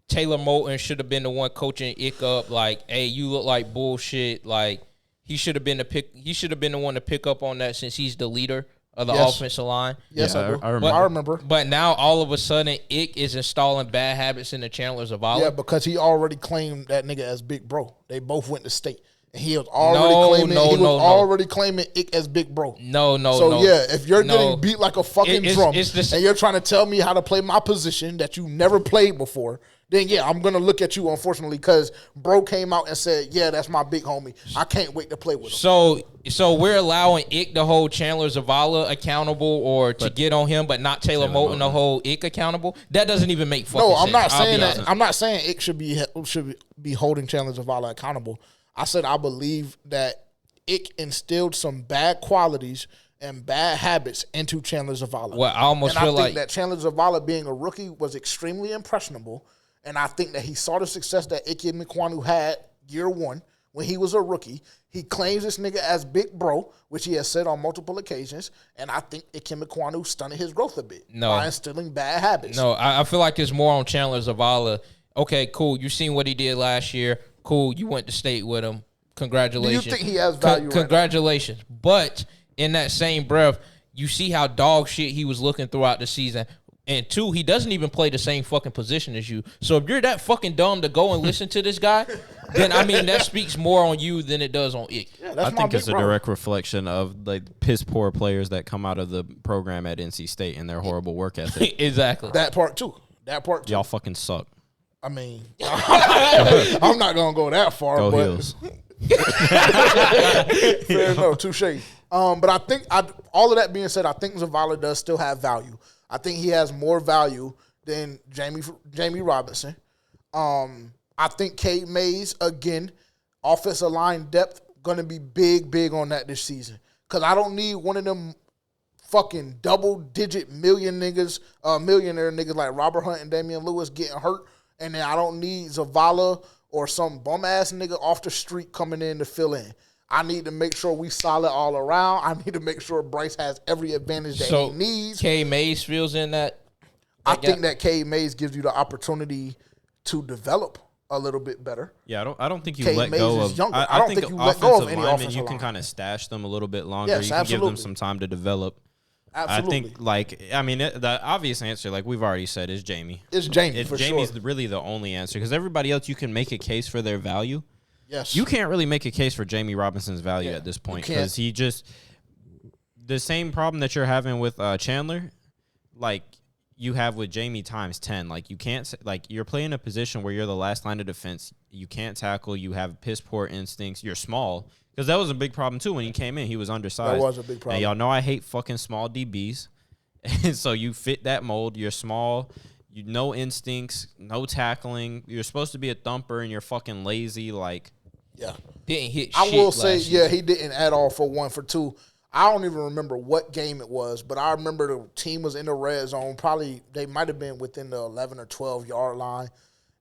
Taylor Moton should have been the one coaching Ick up, like, hey, you look like bullshit. Like, he should have been the one to pick up on that since he's the leader of the offensive line. Yes, yeah, I remember. I remember. But now all of a sudden, Ick is installing bad habits in the Chandler Zavala. Yeah, because he already claimed that nigga as Big Bro. They both went to state. And he was already claiming Ick as Big Bro. No. Yeah, if you're getting beat like a fucking drum and you're trying to tell me how to play my position that you never played before, then yeah, I'm going to look at you, unfortunately, because Bro came out and said, yeah, that's my big homie. I can't wait to play with him. So we're allowing Ick to hold Chandler Zavala accountable or to get on him, but not Taylor Moton to hold Ick accountable? That doesn't even make fucking sense. No, I'm not saying that. I'm not saying Ick should be holding Chandler Zavala accountable. I said I believe that Ick instilled some bad qualities and bad habits into Chandler Zavala. Well, I think that Chandler Zavala being a rookie was extremely impressionable, and I think that he saw the success that Ike Mekwonu had year one when he was a rookie. He claims this nigga as Big Bro, which he has said on multiple occasions, and I think Ike Mekwonu stunted his growth a bit by instilling bad habits. No, I feel like it's more on Chandler Zavala. Okay, cool. You seen what he did last year. Cool, you went to state with him. Congratulations. Do you think he has value? Congratulations. But in that same breath, you see how dog shit he was looking throughout the season. And two, he doesn't even play the same fucking position as you. So if you're that fucking dumb to go and listen to this guy, then I mean that speaks more on you than it does on Ick. Yeah, I think it's a direct reflection of like piss poor players that come out of the program at NC State and their horrible work ethic. Exactly. That part too. Y'all fucking suck. I mean, I'm not gonna go that far. Go but Heels. Fair enough, touche. But I think all of that being said, I think Zavala does still have value. I think he has more value than Jamie Robinson. I think Cade Mays, again, offensive line depth, gonna be big on that this season. Cause I don't need one of them fucking double-digit millionaire niggas like Robert Hunt and Damian Lewis getting hurt. And then I don't need Zavala or some bum-ass nigga off the street coming in to fill in. I need to make sure we solid all around. I need to make sure Bryce has every advantage that he needs. K. Mays feels in that? I think that K. Mays gives you the opportunity to develop a little bit better. Yeah, I don't think you K. let Mays go is of. younger. I don't think think you let go of any linemen, offensive you can lineman. kind of stash them a little bit longer. Yes, you can give them absolutely. some time to develop. Absolutely. I think, the obvious answer, like we've already said, is Jamie. It's Jamie, for Jamie's sure. really the only answer because everybody else, you can make a case for their value. Yes. You can't really make a case for Jamie Robinson's value at this point because he just – the same problem that you're having with Chandler, like you have with Jamie times 10. Like you can't – like you're playing a position where you're the last line of defense. You can't tackle. You have piss-poor instincts. You're small. Because that was a big problem, too. When he came in, he was undersized. That was a big problem. And y'all know I hate fucking small DBs. And so you fit that mold. You're small. no instincts, no tackling. You're supposed to be a thumper, and you're fucking lazy. Like, Yeah. Didn't hit I shit will say, last yeah, season. he didn't at all for 1 for 2. I don't even remember what game it was, but I remember the team was in the red zone. Probably they might have been within the 11 or 12-yard line,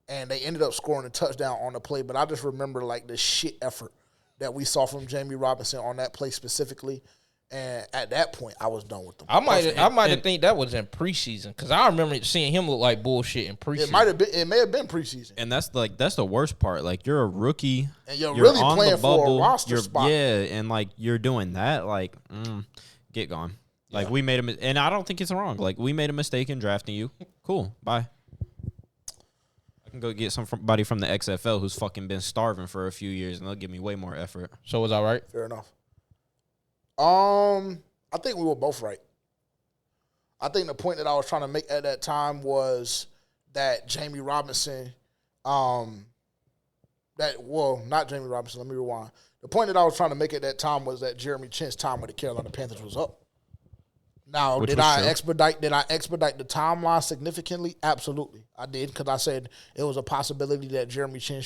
and they ended up scoring a touchdown on the play. But I just remember, like, the shit effort that we saw from Jamie Robinson on that play specifically. And at that point, I was done with them. I might have think that was in preseason because I remember seeing him look like bullshit in preseason. It may have been preseason. and that's the worst part. Like, you're a rookie, And you're really on playing the bubble, for a roster you're, spot. Yeah, and like you're doing that. Like, get gone. Like we made and I don't think it's wrong. Like we made a mistake in drafting you. Cool, bye. I can go get somebody from the XFL who's fucking been starving for a few years, and they'll give me way more effort. So was I right? Fair enough. I think we were both right. I think the point that I was trying to make at that time was that Jamie Robinson, not Jamie Robinson, let me rewind. The point that I was trying to make at that time was that Jeremy Chin's time with the Carolina Panthers was up. Now, did I expedite the timeline significantly? Absolutely. I did, because I said it was a possibility that Jeremy Chin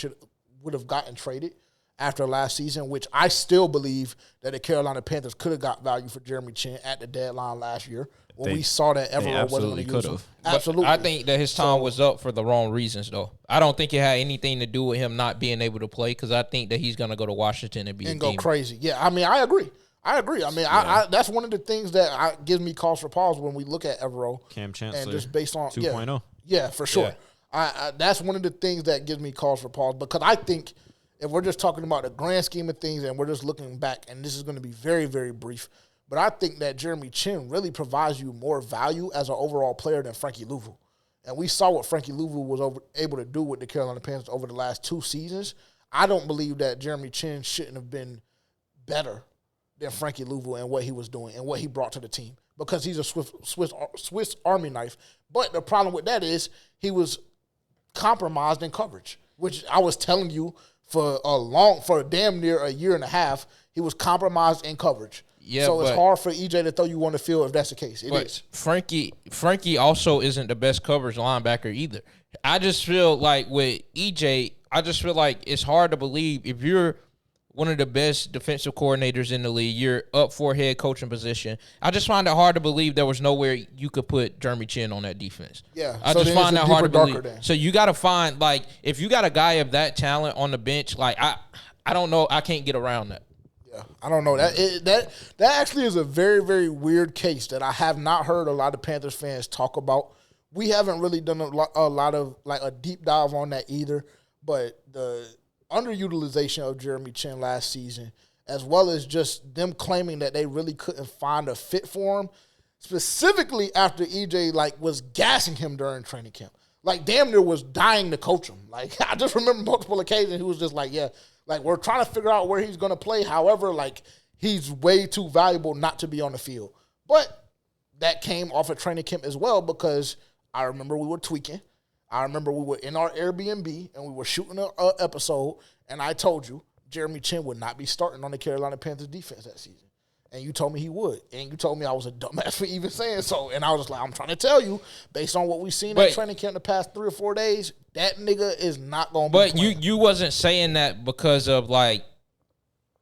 would have gotten traded after last season, which I still believe that the Carolina Panthers could have got value for Jeremy Chin at the deadline last year when we saw that Evero wasn't going to use him. Absolutely. I think that his time was up for the wrong reasons, though. I don't think it had anything to do with him not being able to play because I think that he's going to go to Washington and go demon. Crazy. Yeah, I mean, I agree. I mean, I that's one of the things that gives me cause for pause when we look at Evero. Cam Chancellor. And just based on 2.0. Yeah, for sure. Yeah. That's one of the things that gives me cause for pause because I think if we're just talking about the grand scheme of things and we're just looking back, and this is going to be very, very brief, but I think that Jeremy Chin really provides you more value as an overall player than Frankie Louvu. And we saw what Frankie Louvu was able to do with the Carolina Panthers over the last 2 seasons. I don't believe that Jeremy Chin shouldn't have been better than Frankie Louvu and what he was doing and what he brought to the team because he's a Swiss Army knife. But the problem with that is he was compromised in coverage, which I was telling you for damn near a year and a half, he was compromised in coverage. Yeah, so it's hard for EJ to throw you on the field if that's the case. It is. Frankie also isn't the best coverage linebacker either. I just feel like with EJ, I just feel like it's hard to believe if you're one of the best defensive coordinators in the league, you're up for a head coaching position. I just find it hard to believe there was nowhere you could put Jeremy Chin on that defense. Yeah. I just find that hard to believe. So you got to find, like, if you got a guy of that talent on the bench, like, I don't know. I can't get around that. Yeah, I don't know. That actually is a very, very weird case that I have not heard a lot of Panthers fans talk about. We haven't really done a lot of, like, a deep dive on that either, but the underutilization of Jeremy Chin last season, as well as just them claiming that they really couldn't find a fit for him, specifically after EJ was gassing him during training camp. Like, damn near was dying to coach him. Like, I just remember multiple occasions he was just like, yeah, like, we're trying to figure out where he's going to play. However, like, he's way too valuable not to be on the field. But that came off of training camp as well because I remember we were tweaking. I remember we were in our Airbnb and we were shooting an episode, and I told you Jeremy Chin would not be starting on the Carolina Panthers defense that season. And you told me he would. And you told me I was a dumbass for even saying so. And I was just like, I'm trying to tell you, based on what we've seen in training camp the past 3 or 4 days, that nigga is not going to be playing. But you wasn't saying that because of, like,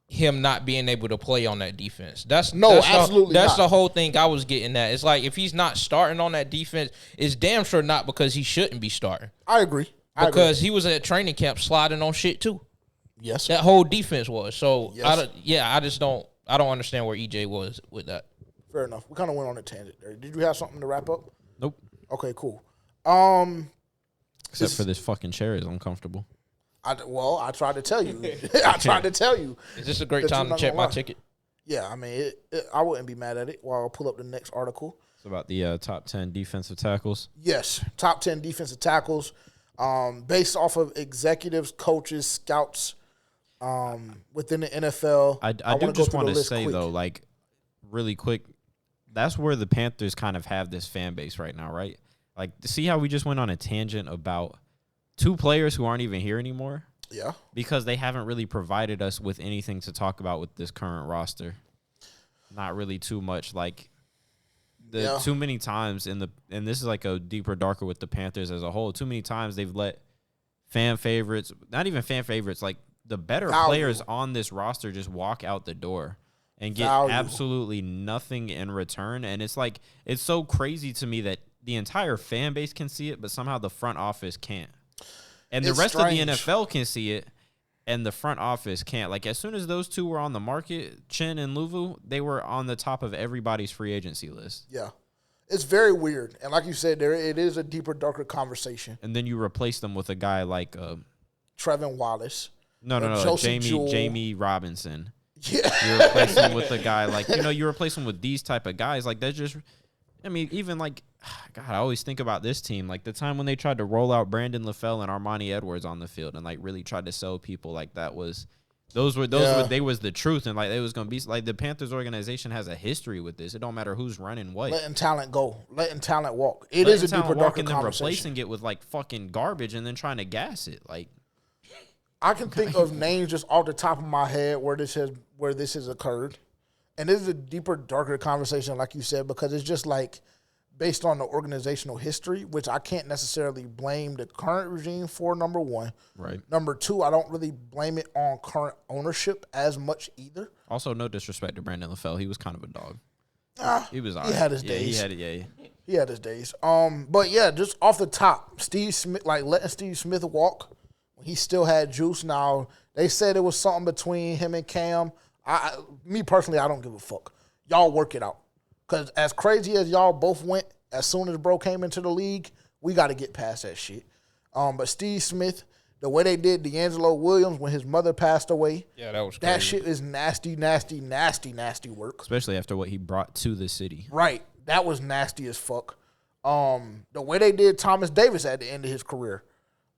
him not being able to play on that defense. That's absolutely That's not. the whole thing I was getting at. It's like if he's not starting on that defense, it's damn sure not because he shouldn't be starting. I agree. Because he was at training camp sliding on shit too. Yes. That whole defense was. So, yes. I don't understand where EJ was with that. Fair enough. We kind of went on a tangent there. Did you have something to wrap up? Nope. Okay, cool. Except for this fucking chair is uncomfortable. I tried to tell you. I tried to tell you. Is this a great time to check my ticket? Yeah, I mean, I wouldn't be mad at it while I'll pull up the next article. It's about the top 10 defensive tackles. Yes, top 10 defensive tackles based off of executives, coaches, scouts within the NFL. I do just want to say, though, like, really quick, that's where the Panthers kind of have this fan base right now, right? Like, see how we just went on a tangent about 2 players who aren't even here anymore? Yeah. Because they haven't really provided us with anything to talk about with this current roster. Not really too much. Like, Too many times and this is like a deeper, darker with the Panthers as a whole. Too many times they've let fan favorites, not even fan favorites, like the better players on this roster just walk out the door and get absolutely nothing in return. And it's like, it's so crazy to me that the entire fan base can see it, but somehow the front office can't. And the rest of the NFL can see it, and the front office can't. Like, as soon as those two were on the market, Chin and Luvu, they were on the top of everybody's free agency list. Yeah. It's very weird. And like you said, it is a deeper, darker conversation. And then you replace them with a guy like Trevin Wallace. No, Jamie Robinson. Yeah. You replace him with a guy like, you replace him with these type of guys. Like, that's just, I mean, even like, God, I always think about this team. Like, the time when they tried to roll out Brandon LaFell and Armani Edwards on the field and, like, really tried to sell people, like, that was, they was the truth. And, like, it was going to be, like, the Panthers organization has a history with this. It don't matter who's running what. Letting talent go. Letting talent walk. It is a deeper, darker conversation. Replacing it with, like, fucking garbage and then trying to gas it. Like, I can think of names just off the top of my head where this has occurred. And this is a deeper, darker conversation, like you said, because it's just like based on the organizational history, which I can't necessarily blame the current regime for, number one. Right. Number two, I don't really blame it on current ownership as much either. Also, no disrespect to Brandon LaFell. He was kind of a dog. He was all right. He had his days. He had his days. But yeah, just off the top, Steve Smith, like letting Steve Smith walk when he still had juice. Now, they said it was something between him and Cam. Me personally, I don't give a fuck. Y'all work it out. Because as crazy as y'all both went, as soon as bro came into the league, we got to get past that shit. But Steve Smith, the way they did D'Angelo Williams when his mother passed away, yeah, that was crazy. That shit is nasty, nasty, nasty, nasty work. Especially after what he brought to the city. Right. That was nasty as fuck. The way they did Thomas Davis at the end of his career.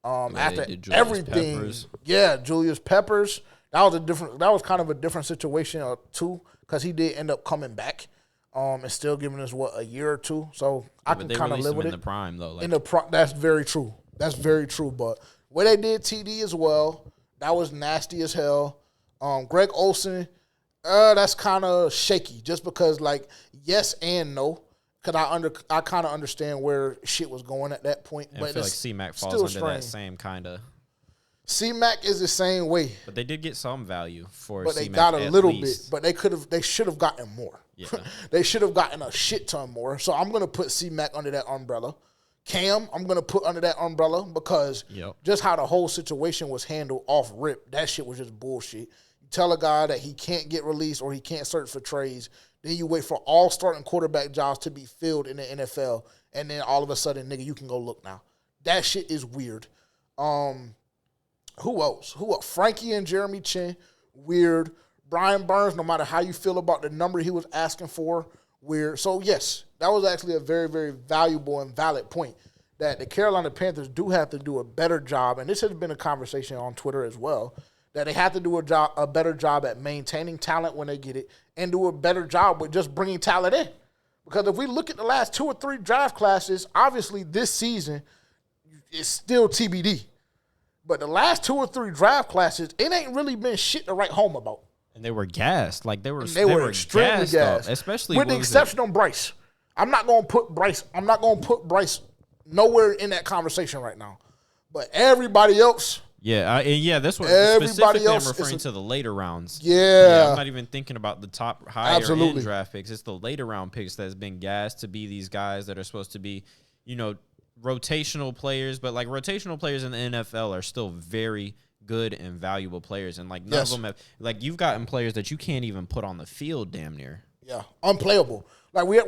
After everything. Peppers. Yeah, Julius Peppers. That was kind of a different situation too, because he did end up coming back. And still giving us a year or two, so I can kind of live with it. In the prime though, that's very true. That's very true. But where they did TD as well, that was nasty as hell. Greg Olsen, that's kind of shaky, just because like yes and no, because I kind of understand where shit was going at that point. And but I feel like C-Mac falls under that same kind of. C-Mac is the same way, but they did get some value for. But they got a little bit, but they should have gotten more. Yeah. They should have gotten a shit ton more. So I'm going to put C-Mac under that umbrella. Cam, I'm going to put under that umbrella because just how the whole situation was handled off rip, that shit was just bullshit. You tell a guy that he can't get released or he can't search for trades, then you wait for all starting quarterback jobs to be filled in the NFL, and then all of a sudden, nigga, you can go look now. That shit is weird. Who else? Frankie and Jeremy Chin, weird. Brian Burns, no matter how you feel about the number he was asking for, weird. So, yes, that was actually a very, very valuable and valid point that the Carolina Panthers do have to do a better job, and this has been a conversation on Twitter as well, that they have to do a better job at maintaining talent when they get it and do a better job with just bringing talent in. Because if we look at the last 2 or 3 draft classes, obviously this season is still TBD. But the last 2 or 3 draft classes, it ain't really been shit to write home about. And they were gassed. Like they were extremely gassed. Especially with the exception of Bryce. I'm not gonna put Bryce nowhere in that conversation right now. But everybody else. Yeah, that's what specifically I'm referring to the later rounds. Yeah. I'm not even thinking about the top higher end draft picks. It's the later round picks that's been gassed to be these guys that are supposed to be, rotational players, but like rotational players in the NFL are still very good and valuable players, and like none of them have, like you've gotten players that you can't even put on the field damn near. Yeah, unplayable. Like we're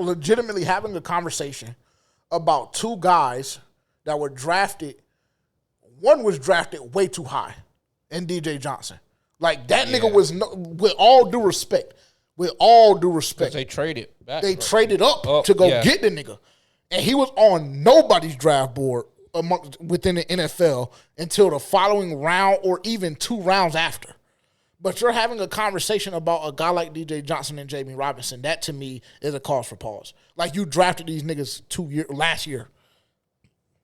legitimately having a conversation about 2 guys that were drafted. One was drafted way too high, in DJ Johnson. Like that nigga was with all due respect, they traded back. They traded up to go get the nigga. And he was on nobody's draft board within the NFL until the following round or even 2 rounds after. But you're having a conversation about a guy like DJ Johnson and Jamie Robinson. That, to me, is a cause for pause. Like, you drafted these niggas last year.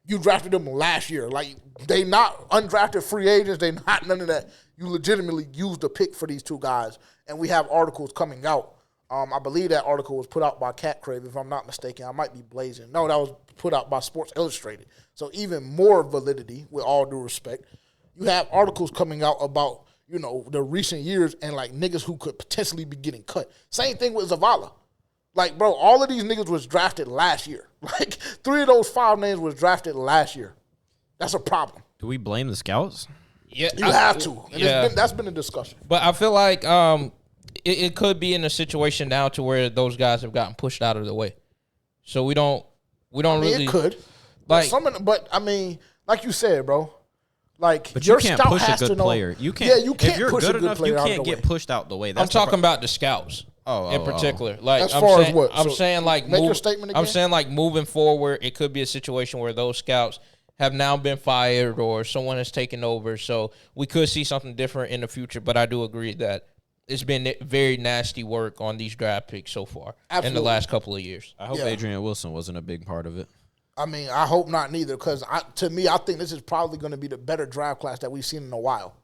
You drafted them last year. Like, they not undrafted free agents. They not none of that. You legitimately used a pick for these 2 guys. And we have articles coming out I believe that article was put out by Cat Crave, if I'm not mistaken. I might be blazing. No, that was put out by Sports Illustrated. So even more validity, with all due respect. You have articles coming out about, the recent years and, like, niggas who could potentially be getting cut. Same thing with Zavala. Like, bro, all of these niggas was drafted last year. Like, 3 of those 5 names was drafted last year. That's a problem. Do we blame the scouts? Yeah, You have to. And yeah. that's been a discussion. But I feel like it could be in a situation now to where those guys have gotten pushed out of the way. So we don't really. It could. Like, But I mean, like you said, bro. Like, But your you can't scout push a has to good know. player. You can't. Yeah, you can't if you're push good a good enough, player you out of can't the get way. pushed out the way. I'm talking about the scouts in particular. Like, As far as what? I'm So, saying like make your statement I'm again? saying like moving forward, it could be a situation where those scouts have now been fired or someone has taken over. So we could see something different in the future. But I do agree that it's been very nasty work on these draft picks so far in Absolutely. the last couple of years. I hope Yeah. Adrian Wilson wasn't a big part of it. I mean, I hope not neither, because to me, I think this is probably going to be the better draft class that we've seen in a while.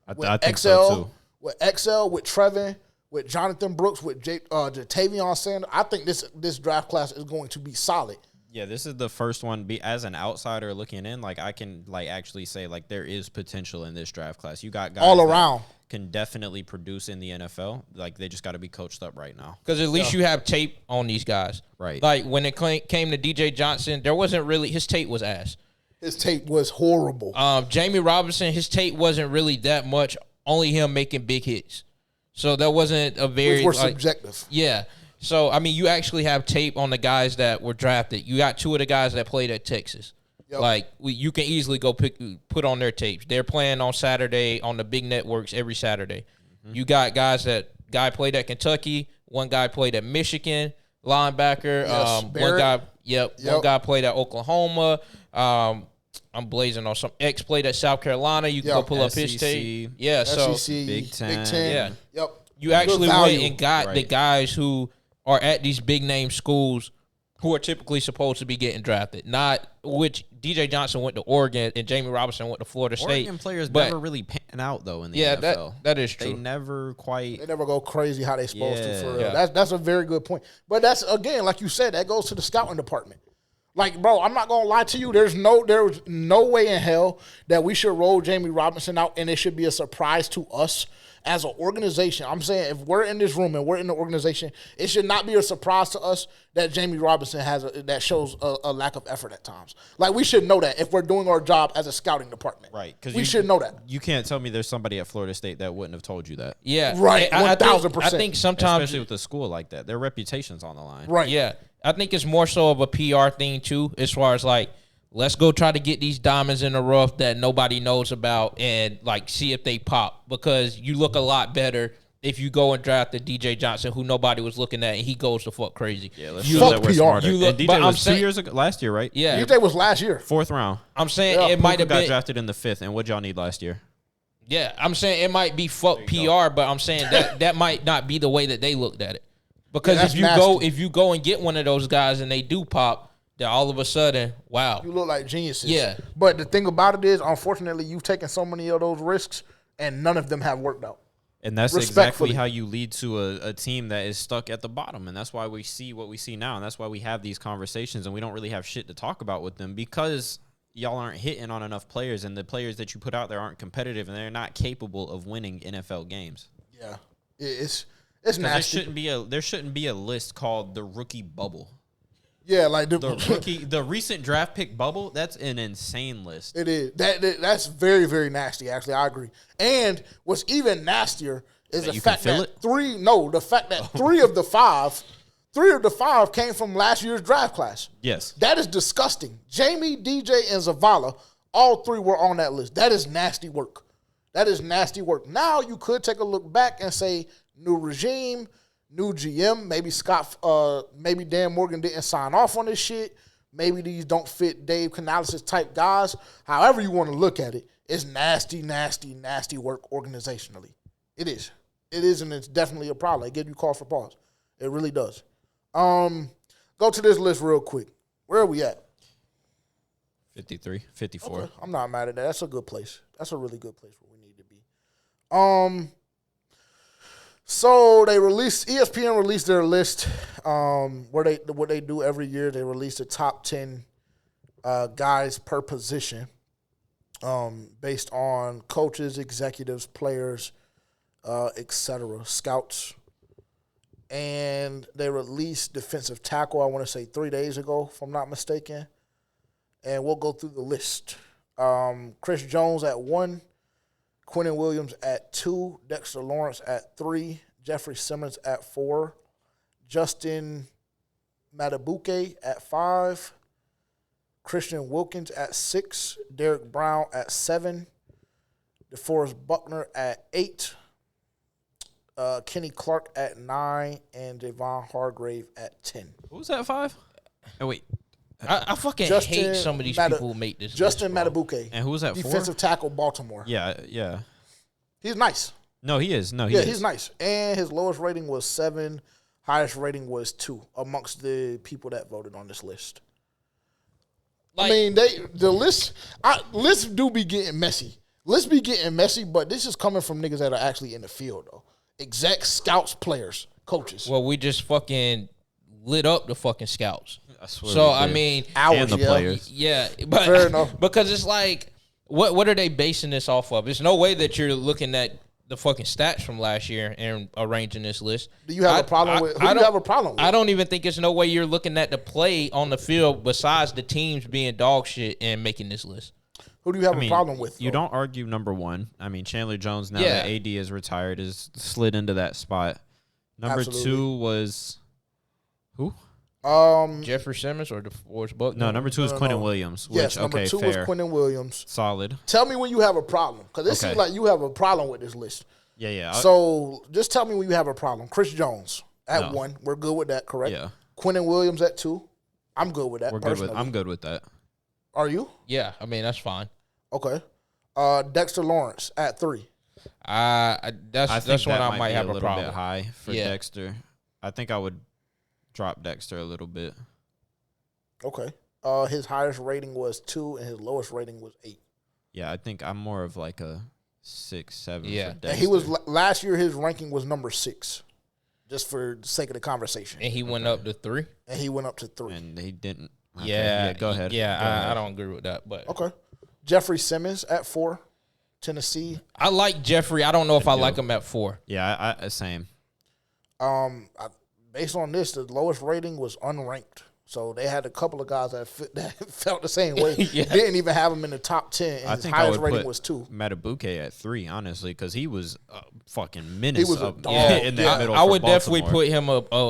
I think so too. With XL, with Trevin, with Jonathan Brooks, with Jatavion Sanders, I think this draft class is going to be solid. Yeah, this is the first one. As an outsider looking in, like I can like actually say like there is potential in this draft class. You got guys All that around. can definitely produce in the NFL. Like they just got to be coached up right now. Because at least you have tape on these guys. Right. Like when it came to DJ Johnson, there wasn't really – his tape was ass. His tape was horrible. Jamie Robinson, his tape wasn't really that much, only him making big hits. So that wasn't a very – Which were subjective. Yeah. So, I mean, you actually have tape on the guys that were drafted. You got 2 of the guys that played at Texas. Yep. Like, you can easily go put on their tapes. They're playing on Saturday on the big networks every Saturday. Mm-hmm. You got guy played at Kentucky. One guy played at Michigan, linebacker. Yes, One guy played at Oklahoma. I'm blazing on some. X played at South Carolina. You can go pull up his SEC. tape. Yeah, so SEC, Big Ten. Yeah. Yep. you actually Good went value. and got the Right. guys who are at these big name schools who are typically supposed to be getting drafted. Not which DJ Johnson went to Oregon and Jamie Robinson went to Florida State. Oregon players but never really pan out though in the yeah, NFL. that is They true. never quite. They never go crazy how they supposed to. For real. Yeah. That's a very good point. But that's again, like you said, that goes to the scouting department. Like, bro, I'm not gonna lie to you. There's no way in hell that we should roll Jamie Robinson out, and it should be a surprise to us as an organization. I'm saying if we're in this room and we're in the organization, it should not be a surprise to us that Jamie Robinson that shows a lack of effort at times. Like, we should know that if we're doing our job as a scouting department. Right, because we should know that. You can't tell me there's somebody at Florida State that wouldn't have told you that. Yeah, Right, I think- 1000%. I think sometimes Especially with a school like that, their reputation's on the line. Right. Yeah, I think it's more so of a PR thing too, as far as like, let's go try to get these diamonds in the rough that nobody knows about and like see if they pop, because you look a lot better if you go and draft the DJ Johnson who nobody was looking at and he goes to fuck crazy. Yeah, let's You show look that we're PR. smarter. You look- and DJ but I'm was 2 saying- years ago, last year, right? Yeah, DJ was last year. 4th round. I'm saying Yeah, it might Puka have got been. drafted in the 5th, and what'd y'all need last year? Yeah, I'm saying it might be fuck PR, but I'm saying that might not be the way that they looked at it. Because Yeah, that's if you go and get one of those guys and they do pop, then all of a sudden, wow. You look like geniuses. Yeah. But the thing about it is, unfortunately, you've taken so many of those risks, and none of them have worked out. And that's Respectfully. exactly how you lead to a team that is stuck at the bottom. And that's why we see what we see now. And that's why we have these conversations and we don't really have shit to talk about with them, because y'all aren't hitting on enough players, and the players that you put out there aren't competitive, and they're not capable of winning NFL games. Yeah. It's 'Cause nasty. there shouldn't be a list called the rookie bubble. Yeah, like The recent draft pick bubble, that's an insane list. it is. That's very, very nasty, actually. I agree. And what's even nastier is the you can fact feel that it? three of the five came from last year's draft class. Yes. That is disgusting. Jamie, DJ, and Zavala, all three were on that list. That is nasty work. That is nasty work. Now you could take a look back and say, new regime, new GM. Maybe Dan Morgan didn't sign off on this shit. Maybe these don't fit Dave Canales' type guys. However you want to look at it, it's nasty, nasty, nasty work organizationally. It is. It is, and it's definitely a problem. It gives you cause for pause. It really does. Go to this list real quick. Where are we at? 53, 54. Okay, I'm not mad at that. That's a good place. That's a really good place where we need to be. So ESPN released their list. What they do every year, they release the top 10 guys per position, based on coaches, executives, players, etc., scouts. And they released defensive tackle, I want to say 3 days ago, if I'm not mistaken. And we'll go through the list. Chris Jones at 1, Quinnen Williams at 2, Dexter Lawrence at 3, Jeffrey Simmons at 4, Justin Matabuke at 5, Christian Wilkins at 6, Derrick Brown at 7, DeForest Buckner at 8, Kenny Clark at 9, and Javon Hargrave at 10. Who was that 5? Oh, wait. I fucking hate some of these people who make this Justin list, bro. Matabuke. And who was that 4? Defensive tackle, Baltimore. Yeah. He's nice. No, he is. He's nice. And his lowest rating was 7. Highest rating was 2 amongst the people that voted on this list. Like, I mean, lists do be getting messy. Lists be getting messy, but this is coming from niggas that are actually in the field, though. Execs, scouts, players, coaches. well, we just fucking lit up the fucking scouts. I swear So we I did. mean, Hours, and the yeah. players. yeah, but Fair enough. because it's like, what are they basing this off of? There's no way that you're looking at the fucking stats from last year and arranging this list. Do you have a problem with? Who do you have a problem with? I don't even think there's no way you're looking at the play on the field besides the teams being dog shit and making this list. Who do you have a problem with? You though? don't argue number 1. I mean, Chandler Jones, now Yeah. that AD is retired, is slid into that spot. Number Absolutely. 2 was who? Jeffrey Simmons or DeForest Buckner? No, number 2 is no, Quinnen no. Williams. Yes, Which, number okay, 2 fair. was Quinnen Williams. Solid. Tell me when you have a problem, because it Okay. seems like you have a problem with this list. Yeah. So just tell me when you have a problem. Chris Jones at No. 1. We're good with that, correct? Yeah. Quinnen Williams at 2. I'm good with that. We're good with. personally. I'm good with that. Are you? Yeah, I mean, that's fine. Okay. Dexter Lawrence at 3. That's I think that's when that I might be have a a little problem. bit high for Yeah. Dexter. I think I would drop Dexter a little bit. Okay. His highest rating was 2, and his lowest rating was 8. Yeah, I think I'm more of like a 6, 7. Yeah. for And Dexter. he was last year. His ranking was number 6, just for the sake of the conversation. And he went up to 3. And he went up to 3. and he didn't. Okay, Yeah, go ahead. Yeah, Go ahead. I don't agree with that, but Okay. Jeffrey Simmons at 4, Tennessee. I like Jeffrey. I don't know if I like him at 4. Yeah, I same. Based on this, the lowest rating was unranked. So they had a couple of guys that felt the same way. Yeah. Didn't even have him in the top 10, and I his think I highest would rating put was 2. Matabuke at 3, honestly, because he was a fucking menace. He was a up, dog. in that Yeah. middle. I for would definitely Baltimore. put him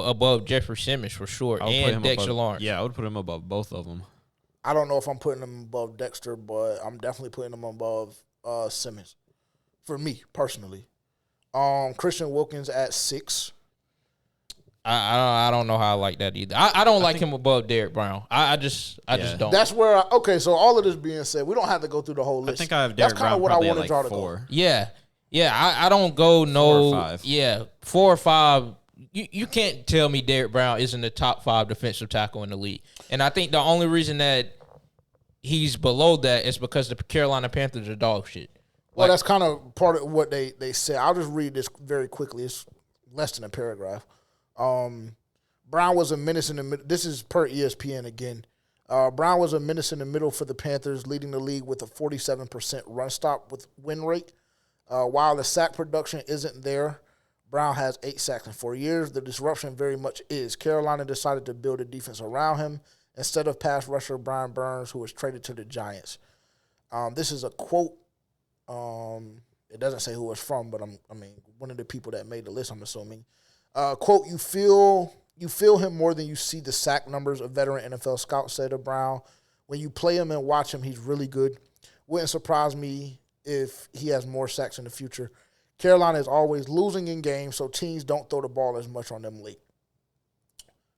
above Jeffrey Simmons for sure, I would put and him Dexter above, Lawrence. Yeah, I would put him above both of them. I don't know if I'm putting him above Dexter, but I'm definitely putting him above Simmons. For me, personally. Christian Wilkins at 6. I don't know how I like that either. I don't like him above Derrick Brown. I just don't. That's where okay, so all of this being said, we don't have to go through the whole I list. think I have That's Derrick kind Brown of what I probably want at to like draw to 4. go. Yeah. I don't go 4 no. or 5. Yeah, 4 or 5. You can't tell me Derrick Brown isn't the top 5 defensive tackle in the league. And I think the only reason that he's below that is because the Carolina Panthers are dog shit. Well, that's kind of part of what they said. I'll just read this very quickly. It's less than a paragraph. Brown was a menace in the middle. This is per ESPN again. Brown was a menace in the middle for the Panthers, leading the league with a 47% run stop with win rate. While the sack production isn't there, Brown has 8 sacks in 4 years. The disruption very much is. Carolina decided to build a defense around him instead of pass rusher Brian Burns, who was traded to the Giants. This is a quote. It doesn't say who it's from, but one of the people that made the list, I'm assuming. Quote, you feel him more than you see the sack numbers, a veteran NFL scout said of Brown. When you play him and watch him, he's really good. Wouldn't surprise me if he has more sacks in the future. Carolina is always losing in games, so teams don't throw the ball as much on them late.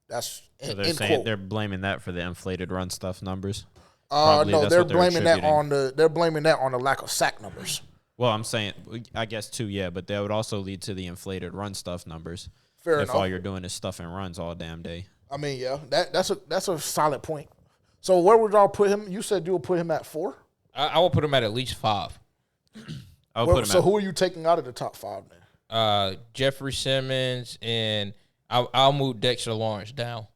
That's So end they're quote. they're blaming that for the inflated run stuff numbers. No, that's they're what they're blaming that attributing. on the lack of sack numbers. Well, I'm saying, I guess too, yeah, but that would also lead to the inflated run stuff numbers. Fair if enough. all you're doing is stuffing runs all damn day. I mean, yeah, that's a solid point. So where would y'all put him? You said you would put him at 4. I will put him at least 5. I would put him So at, who are you taking out of the top 5 then? Jeffrey Simmons, and I'll move Dexter Lawrence down.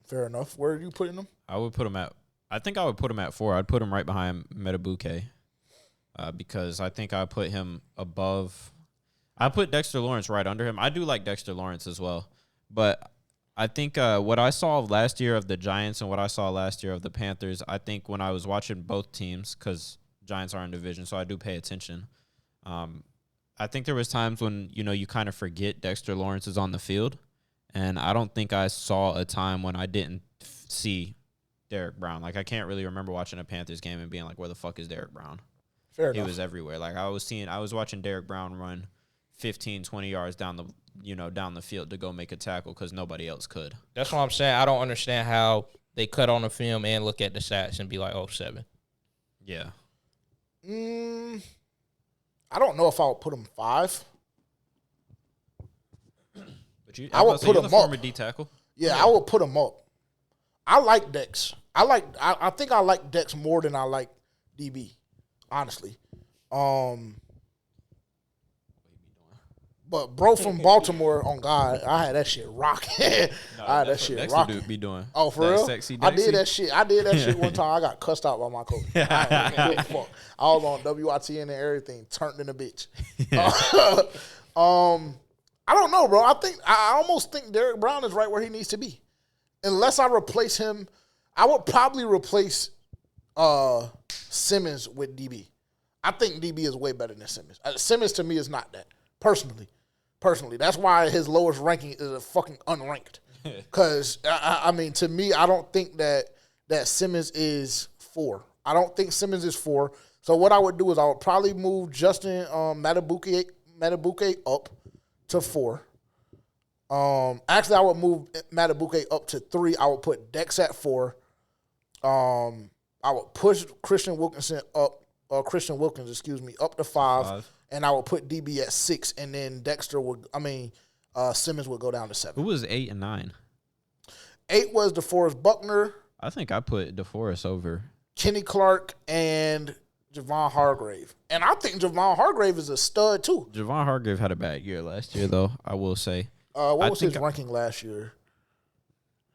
Fair enough. Where are you putting him? I would put him at. I think I would put him at 4. I'd put him right behind Metabuke, because I think I put him above. I put Dexter Lawrence right under him. I do like Dexter Lawrence as well, but I think what I saw last year of the Giants and what I saw last year of the Panthers, I think when I was watching both teams, because Giants are in division, so I do pay attention. I think there was times when you kind of forget Dexter Lawrence is on the field, and I don't think I saw a time when I didn't see Derrick Brown. Like, I can't really remember watching a Panthers game and being like, where the fuck is Derrick Brown? Fair enough. He was everywhere. Like, I was watching Derrick Brown run 15, 20 yards down the field to go make a tackle because nobody else could. That's what I'm saying. I don't understand how they cut on the film and look at the stats and be like, 7. Yeah. I don't know if I would put him 5. But I would put him up. Former D tackle. Yeah, I would put him up. I like Dex. I think I like Dex more than I like DB, honestly. But bro from Baltimore, on God, I had that shit rocking. I had that shit rocking. Be doing. Oh, for that real? Sexy I Dexy? did that shit. I did that shit one time. I got cussed out by my coach. I was on WITN and everything, turned in a bitch. I don't know, bro. I almost think Derrick Brown is right where he needs to be. Unless I replace him, I would probably replace Simmons with DB. I think DB is way better than Simmons. Simmons to me is not that, personally. That's why his lowest ranking is a fucking unranked. Because, I mean, to me, I don't think that Simmons is 4. I don't think Simmons is 4. So what I would do is I would probably move Justin Matabuke up to 4. Actually, I would move Matabuke up to 3. I would put Dex at 4. I would push Christian Wilkins, up to 5. And I would put DB at 6, and then Simmons would go down to 7. Who was 8 and 9? 8 was DeForest Buckner. I think I put DeForest over Kenny Clark and Javon Hargrave. And I think Javon Hargrave is a stud, too. Javon Hargrave had a bad year last year, though, I will say. What was his ranking last year?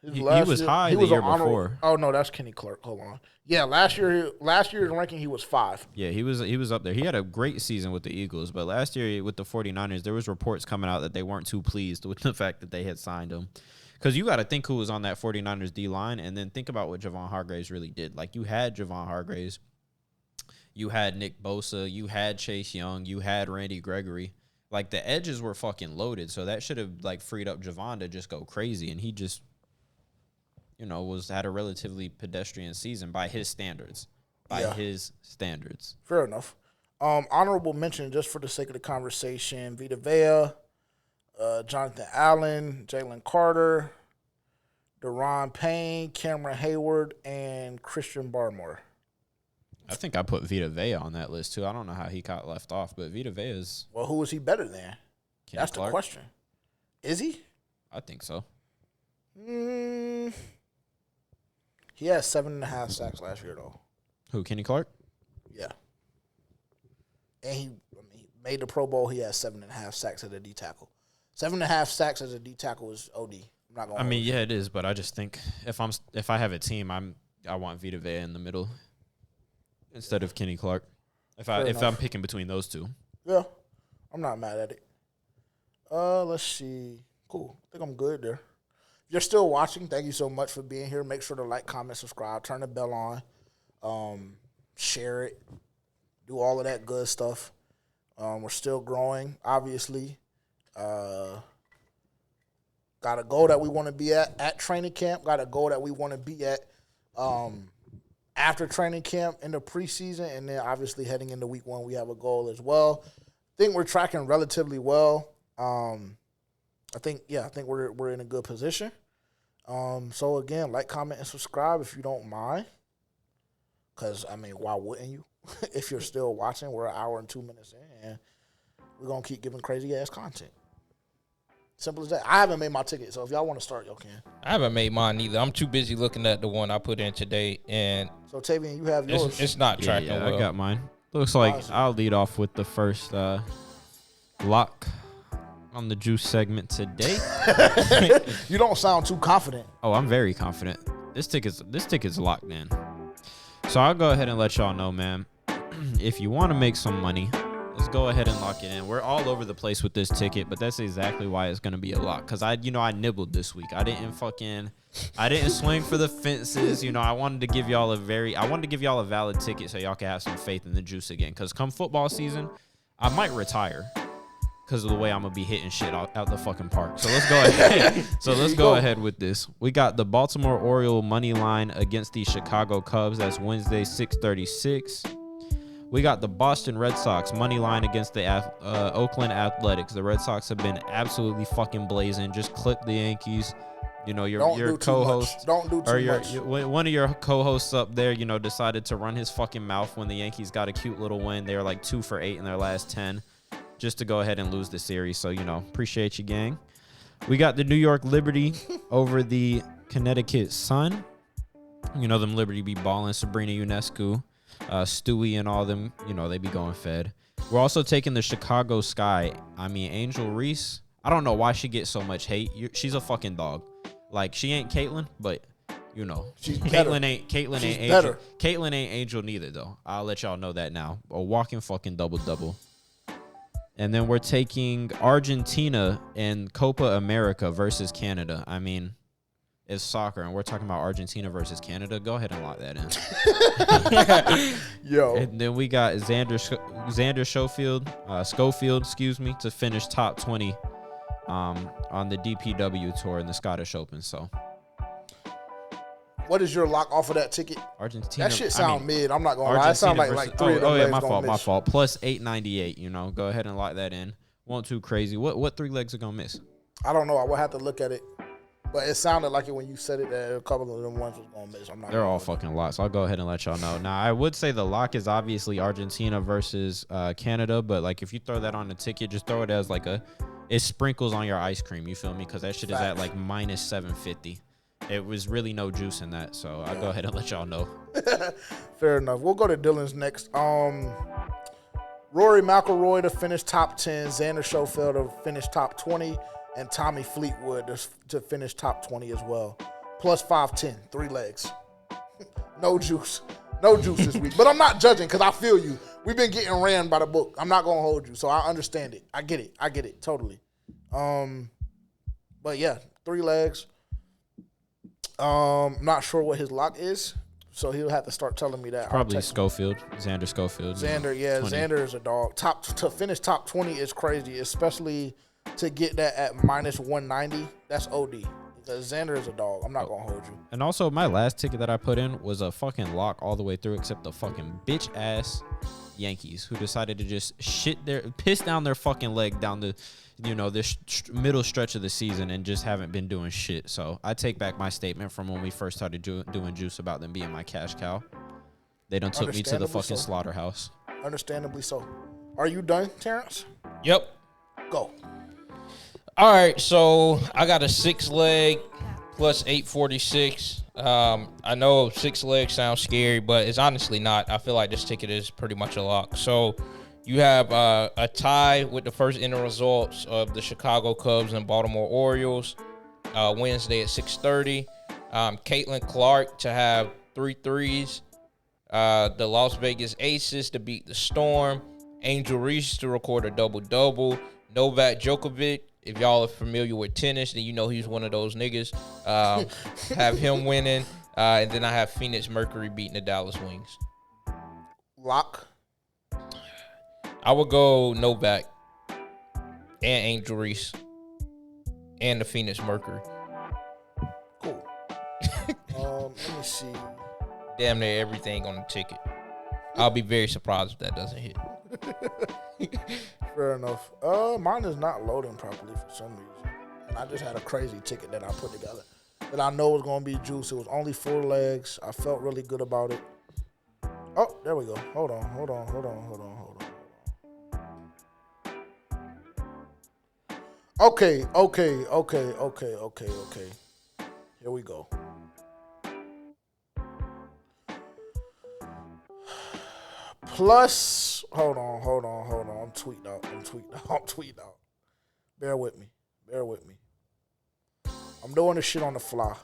He was high the year before. Oh, no, that's Kenny Clark. Hold on. Yeah, last year's ranking, he was 5. Yeah, he was up there. He had a great season with the Eagles, but last year with the 49ers, there was reports coming out that they weren't too pleased with the fact that they had signed him. Because you got to think who was on that 49ers D-line, and then think about what Javon Hargraves really did. Like, you had Javon Hargraves. You had Nick Bosa. You had Chase Young. You had Randy Gregory. Like, the edges were fucking loaded, so that should have, like, freed up Javon to just go crazy, and he just, had a relatively pedestrian season by his standards. His standards. Fair enough. Honorable mention, just for the sake of the conversation, Vita Vea, Jonathan Allen, Jalen Carter, Deron Payne, Cameron Hayward, and Christian Barmore. I think I put Vita Vea on that list, too. I don't know how he got left off, but Vita Vea is... Well, who is he better than? That's Clark. The question. Is he? I think so. He had 7.5 sacks last year, though. Who, Kenny Clark? Yeah. And he made the Pro Bowl. He had 7.5 sacks as a D tackle. 7.5 sacks as a D tackle is OD. I'm not going. Yeah, it is, but I just think if I have a team, I want Vita Vea in the middle instead of Kenny Clark. If I'm picking between those two. Yeah, I'm not mad at it. Let's see. Cool. I think I'm good there. If you're still watching, thank you so much for being here. Make sure to like, comment, subscribe, turn the bell on, share it, do all of that good stuff. We're still growing, obviously. Got a goal that we want to be at training camp. Got a goal that we want to be at after training camp in the preseason, and then obviously heading into week 1, we have a goal as well. I think we're tracking relatively well. I think we're in a good position. So again, like, comment, and subscribe if you don't mind. Because why wouldn't you? If you're still watching, we're an hour and 2 minutes in, and we're gonna keep giving crazy ass content. Simple as that. I haven't made my ticket, so if y'all want to start, y'all can. I haven't made mine either. I'm too busy looking at the one I put in today, and so Tavian, you have yours. It's not tracking well. I got mine. Looks like I'll lead off with the first lock. on the juice segment today. You don't sound too confident. Oh, I'm very confident. This ticket's locked in. So I'll go ahead and let y'all know, man. If you want to make some money, let's go ahead and lock it in. We're all over the place with this ticket, but that's exactly why it's gonna be a lock. Cause I nibbled this week. I didn't swing for the fences. I wanted to give y'all a valid ticket so y'all can have some faith in the juice again. Cause come football season, I might retire because of the way I'm gonna be hitting shit out the fucking park. So let's go ahead. Let's go ahead with this. We got the Baltimore Orioles money line against the Chicago Cubs. That's Wednesday, 6:36. We got the Boston Red Sox money line against the Oakland Athletics. The Red Sox have been absolutely fucking blazing. Just clip the Yankees. Your co-host Don't do too much. One of your co-hosts up there, decided to run his fucking mouth when the Yankees got a cute little win. They were like 2 for 8 in their last 10, just to go ahead and lose the series. So appreciate you, gang. We got the New York Liberty over the Connecticut Sun. Them Liberty be balling. Sabrina Ionescu, Stewie, and all them. They be going fed. We're also taking the Chicago Sky. Angel Reese. I don't know why she gets so much hate. She's a fucking dog. Like, she ain't Caitlyn, but she's Caitlyn ain't Angel. Better. Caitlyn ain't Angel neither, though. I'll let y'all know that now. A walking fucking double. And then we're taking Argentina and Copa America versus Canada. It's soccer, and we're talking about Argentina versus Canada. Go ahead and lock that in. Yo. And then we got Xander Schofield, to finish top 20 on the DPW tour in the Scottish Open. So, what is your lock off of that ticket? Argentina. That shit sound mid. I'm not gonna lie. It sound like 3 of them legs my fault. Plus 898. Go ahead and lock that in. Won't too crazy. What 3 legs are gonna miss? I don't know. I will have to look at it. But it sounded like it when you said it that a couple of them ones was going to miss. They're all fucking locks. I'll go ahead and let y'all know. Now, I would say the lock is obviously Argentina versus Canada. But, if you throw that on the ticket, just throw it as it sprinkles on your ice cream. You feel me? Because that shit is at minus 750. It was really no juice in that. So, I'll go ahead and let y'all know. Fair enough. We'll go to Dylan's next. Rory McIlroy to finish top 10. Xander Schofield to finish top 20. And Tommy Fleetwood to finish top 20 as well. Plus 510, 3 legs. No juice this week. But I'm not judging because I feel you. We've been getting ran by the book. I'm not going to hold you. So I understand it. I get it. Totally. But yeah, 3 legs. Not sure what his lock is. So he'll have to start telling me that. Probably Schofield. Xander Schofield. Xander, yeah. 20. Xander is a dog. To finish top 20 is crazy, especially to get that at minus 190, that's OD. Because Xander is a dog. I'm not going to hold you. And also, my last ticket that I put in was a fucking lock all the way through, except the fucking bitch-ass Yankees, who decided to just piss down their fucking leg down the, this middle stretch of the season and just haven't been doing shit. So I take back my statement from when we first started doing juice about them being my cash cow. They done took me to the fucking slaughterhouse. Understandably so. Are you done, Terrence? Yep. Go. All right, so I got a 6-leg plus 846. I know 6 legs sounds scary, but it's honestly not. I feel like this ticket is pretty much a lock. So you have a tie with the first inning results of the Chicago Cubs and Baltimore Orioles Wednesday at 6:30. Caitlin Clark to have 3 threes. The Las Vegas Aces to beat the Storm. Angel Reese to record a double-double. Novak Djokovic, if y'all are familiar with tennis, then you know he's one of those niggas. Have him winning. And then I have Phoenix Mercury beating the Dallas Wings. Lock? I would go Novak and Angel Reese and the Phoenix Mercury. Cool. Let me see. Damn near everything on the ticket. I'll be very surprised if that doesn't hit. Fair enough. Mine is not loading properly for some reason. And I just had a crazy ticket that I put together that I know was going to be juice. It was only 4 legs. I felt really good about it. Oh, there we go. Hold on. Okay. Here we go. Plus, hold on. I'm tweeting out. Bear with me. I'm doing this shit on the fly.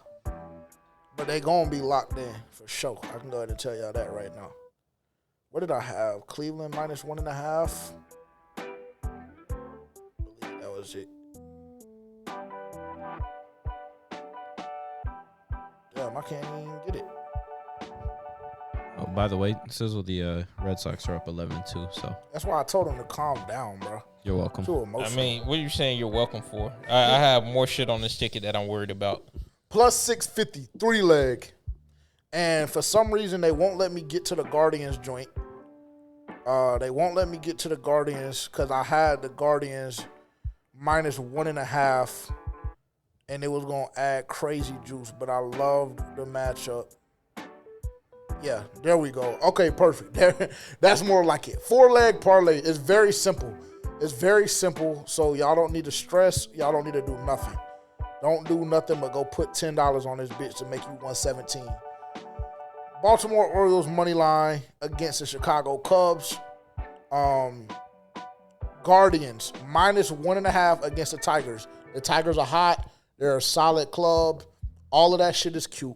But they gonna be locked in for sure. I can go ahead and tell y'all that right now. What did I have? Cleveland -1.5. I believe that was it. Damn, I can't even get it. Oh, by the way, Sizzle, the Red Sox are up 11-2, so That's why I told him to calm down, bro. you're welcome. Too emotional. I mean, what are you saying you're welcome for? I have more shit on this ticket that I'm worried about. Plus 650, 3-leg. And for some reason, they won't let me get to the Guardians joint. They won't let me get to the Guardians because I had the Guardians -1.5, and it was going to add crazy juice, but I loved the matchup. Yeah, there we go. Okay, perfect. That's more like it. 4-leg parlay is very simple. It's very simple, so y'all don't need to stress. Y'all don't need to do nothing. Don't do nothing but go put $10 on this bitch to make you 117. Baltimore Orioles money line against the Chicago Cubs. Guardians -1.5 against the Tigers. The Tigers are hot. They're a solid club. All of that shit is cute.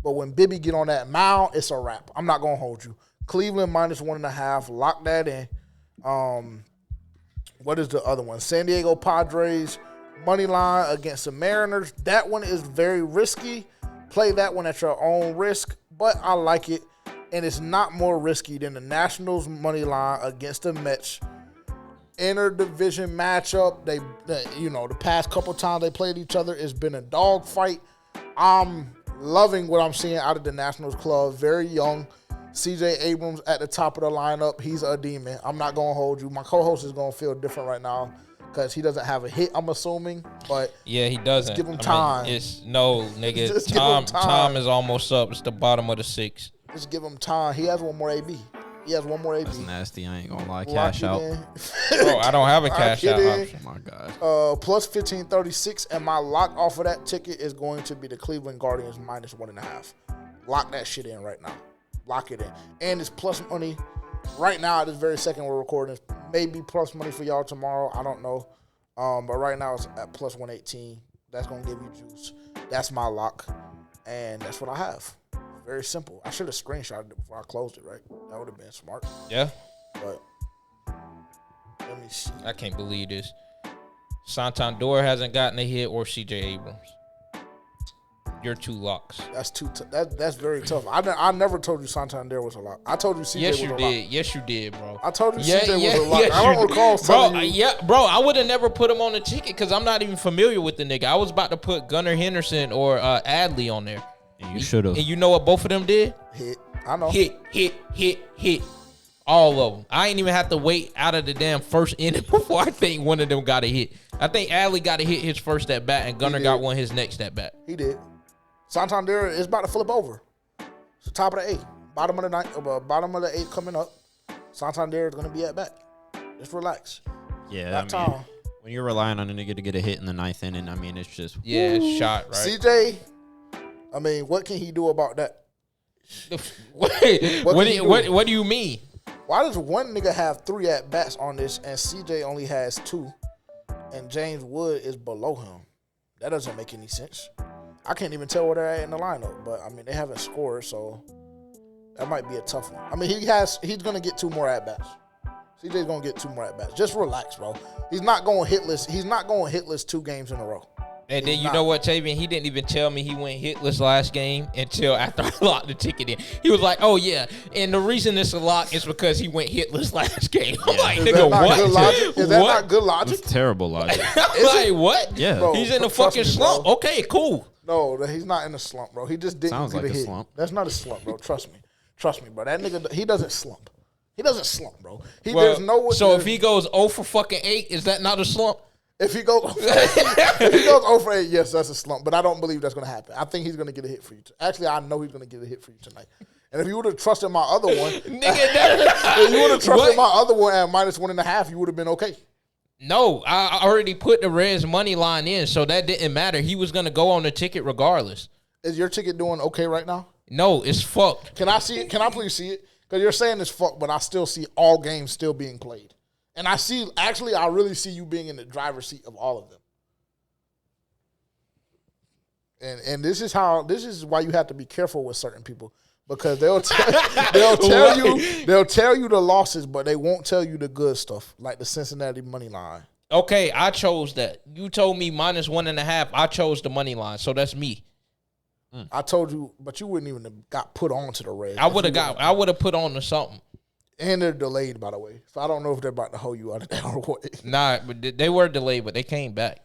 But when Bibby get on that mound, it's a wrap. I'm not going to hold you. Cleveland -1.5. Lock that in. What is the other one? San Diego Padres money line against the Mariners. That one is very risky. Play that one at your own risk, but I like it. And it's not more risky than the Nationals money line against the Mets. Interdivision matchup. They the past couple times they played each other, it's been a dog fight. I'm loving what I'm seeing out of the Nationals club. Very young. CJ Abrams at the top of the lineup. He's a demon. I'm not going to hold you. My co-host is going to feel different right now because he doesn't have a hit, I'm assuming. But yeah, he doesn't. Just give him time. Nigga. Just give him time. Time is almost up. It's the bottom of the 6. Just give him time. He has one more AB. That's nasty. I ain't gonna lie. Lock Cash it out. in. Bro, I don't have a cash out in. option. Oh my God. Plus 1536, and my lock off of that ticket is going to be the Cleveland Guardians -1.5. Lock that shit in right now. Lock it in. And it's plus money right now at this very second we're recording. It's maybe plus money for y'all tomorrow. I don't know. But right now it's at plus 118. That's going to give you juice. That's my lock. And that's what I have. Very simple. I should have screenshotted it before I closed it, right? That would have been smart. Yeah. But let me see. I can't believe this. Santander hasn't gotten a hit or CJ Abrams. Your 2 locks. That's that's very tough. I never told you Santander was a lock. I told you CJ Yes, was you a lock. did. Yes, you did, bro. I told you CJ was a lock. Yes, I don't you did. recall telling you. Bro, I would have never put him on the ticket because I'm not even familiar with the nigga. I was about to put Gunnar Henderson or Adley on there. You should have. And you know what both of them did? Hit. I know. Hit. All of them. I ain't even have to wait out of the damn first inning before I think one of them got a hit. I think Adley got to hit his first at bat and Gunnar got one his next at bat. He did. Santander is about to flip over. It's the top of the 8th. Bottom of the 9th, bottom of the 8th coming up. Santander is going to be at bat. Just relax. Yeah, time. When you're relying on a nigga to get a hit in the 9th inning, I mean, it's just it's shot, right? CJ, I mean, what can he do about that? Wait, what do you mean? Why does one nigga have 3 at-bats on this and CJ only has 2 and James Wood is below him? That doesn't make any sense. I can't even tell where they're at in the lineup, but I mean, they haven't scored, so that might be a tough one. I mean, he's going to get 2 more at-bats. CJ's going to get 2 more at-bats. Just relax, bro. He's not going hitless. He's not going hitless 2 games in a row. And then you know what, Tavian? He didn't even tell me he went hitless last game until after I locked the ticket in. He was like, "Oh yeah," and the reason it's a lock is because he went hitless last game. I'm like, nigga, what? Good logic? Is that not good logic? It's terrible logic. I'm like, what? Yeah, bro, he's in the trust fucking me, slump. bro. Okay, cool. No, he's not in a slump, bro. He just didn't Sounds get like a a hit. slump. That's not a slump, bro. Trust me, bro. That nigga, he doesn't slump. He doesn't slump, bro. Well, so if he goes 0 for fucking 8, is that not a slump? If he goes 0 for 8, yes, that's a slump. But I don't believe that's going to happen. I think he's going to get a hit for you. Actually, I know he's going to get a hit for you tonight. And if you would have trusted my other one, if you would have trusted my other one at -1.5, you would have been okay. No, I already put the Reds money line in, so that didn't matter. He was going to go on the ticket regardless. Is your ticket doing okay right now? No, it's fucked. Can I see it? Can I please see it? Because you're saying it's fucked, but I still see all games still being played. And I really see you being in the driver's seat of all of them. And this is why you have to be careful with certain people, because they'll tell you the losses, but they won't tell you the good stuff, like the Cincinnati money line. Okay, I chose that. You told me -1.5. I chose the money line, so that's me. I told you, but you wouldn't even have got put on to the Reds. I would have put on to something. And they're delayed, by the way. So I don't know if they're about to hold you out of that or what. Nah, but they were delayed, but they came back.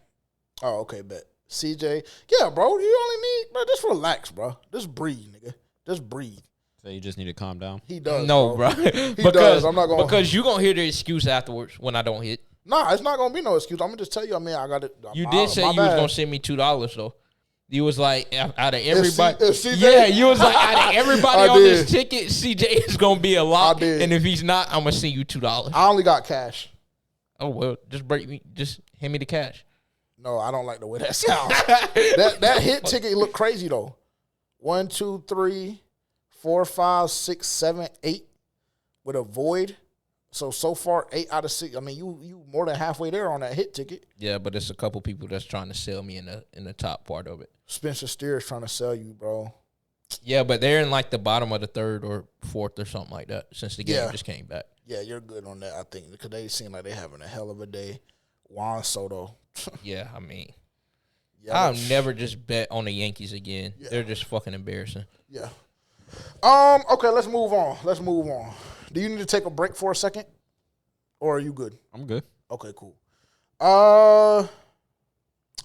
Oh, okay, bet. CJ, yeah, bro, you only need, bro, just relax, bro. Just breathe, nigga. Just breathe. So you just need to calm down. He does. No, bro. He does. I'm not going. Because you gonna hear the excuse afterwards when I don't hit. Nah, it's not gonna be no excuse. I'm gonna just tell you. I mean, I got it. You did say you was gonna send me $2 though. You was like, out of everybody, CJ? you was like, out of everybody on this ticket, CJ is gonna be a lot. I did. And if he's not, I'm gonna send you $2. I only got cash. Oh well, just hand me the cash. No, I don't like the way that sounds. that hit ticket looked crazy though. 1, 2, 3, 4, 5, 6, 7, 8 with a void. So far 8 out of 6. I mean, you more than halfway there on that hit ticket. Yeah, but it's a couple people that's trying to sell me in the top part of it. Spencer Steer's trying to sell you, bro. Yeah, but they're in like the bottom of the 3rd or 4th or something like that since the game just came back. Yeah, you're good on that, I think, because they seem like they're having a hell of a day. Juan Soto. Yeah, I mean, I'll never just bet on the Yankees again. Yeah. They're just fucking embarrassing. Yeah. Okay, let's move on. Do you need to take a break for a second? Or are you good? I'm good. Okay, cool.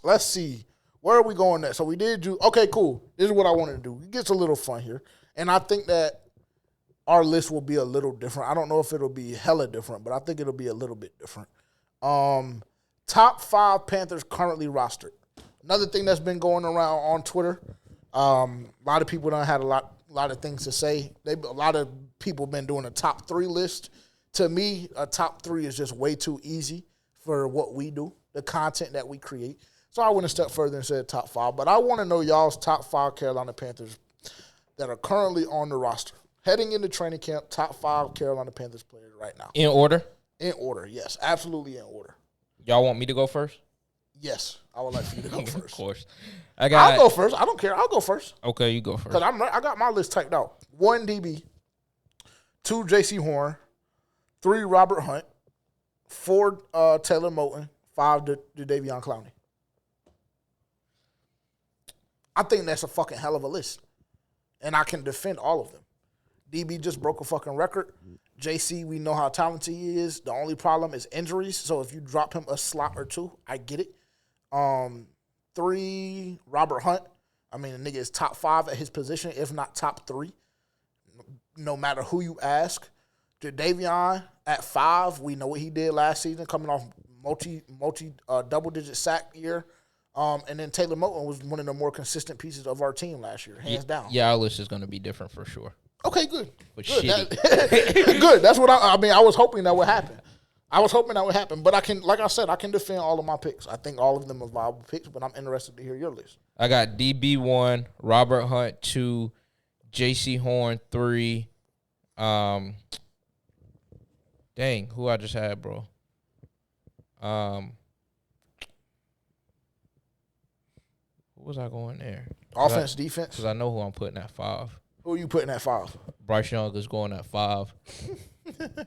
Let's see. Where are we going next? So we did do okay, cool. This is what I wanted to do. It gets a little fun here. And I think that our list will be a little different. I don't know if it'll be hella different, but I think it'll be a little bit different. Top 5 Panthers currently rostered. Another thing that's been going around on Twitter. A lot of people done had a lot of things to say. A lot of people been doing a top 3 list. To me, a top 3 is just way too easy for what we do, the content that we create. So I went a step further and said top 5. But I want to know y'all's top 5 Carolina Panthers that are currently on the roster. Heading into training camp, top 5 Carolina Panthers players right now. In order? In order, yes. Absolutely in order. Y'all want me to go first? Yes, I would like for you to go first. Of course. I'll go first. I don't care. I'll go first. Okay, you go first. Because I got my list typed out. 1 DB, 2 J.C. Horn, 3 Robert Hunt, 4 Taylor Moton, 5 Davion Clowney. I think that's a fucking hell of a list. And I can defend all of them. DB just broke a fucking record. JC, we know how talented he is. The only problem is injuries. So if you drop him a slot or 2, I get it. 3, Robert Hunt. I mean, the nigga is top 5 at his position, if not top 3. No matter who you ask. Davion at 5, we know what he did last season, coming off multi double-digit sack year. And then Taylor Moton was one of the more consistent pieces of our team last year, hands down. Yeah, our list is going to be different for sure. Okay, good. But good. Good. That's what I mean, I was hoping that would happen. But I can, like I said, I can defend all of my picks. I think all of them are viable picks, but I'm interested to hear your list. I got DB 1, Robert Hunt 2, J.C. Horn 3. Dang, who I just had, bro? Who was I going there? Offense, defense? Because I know who I'm putting at 5. Who are you putting at 5? Bryce Young is going at 5.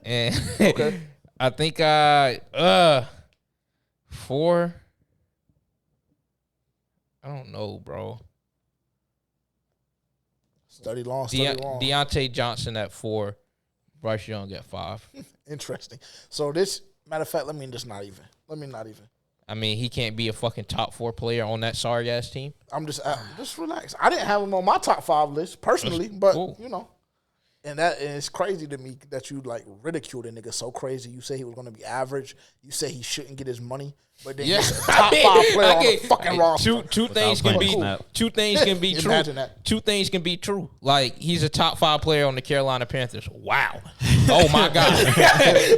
And Okay. I think 4. I don't know, bro. Study long. Deontay Johnson at 4. Bryce Young at 5. Interesting. So this, matter of fact, let me not even. I mean, he can't be a fucking top 4 player on that sorry ass team. I'm just relax. I didn't have him on my top 5 list personally, but cool. You know, and it's crazy to me that you like ridicule the nigga so crazy. You say he was going to be average. You say he shouldn't get his money, but then he's a top 5 player on the fucking roster. Two things can be true. Imagine that. 2 things can be true. Like he's a top 5 player on the Carolina Panthers. Wow. Oh my God.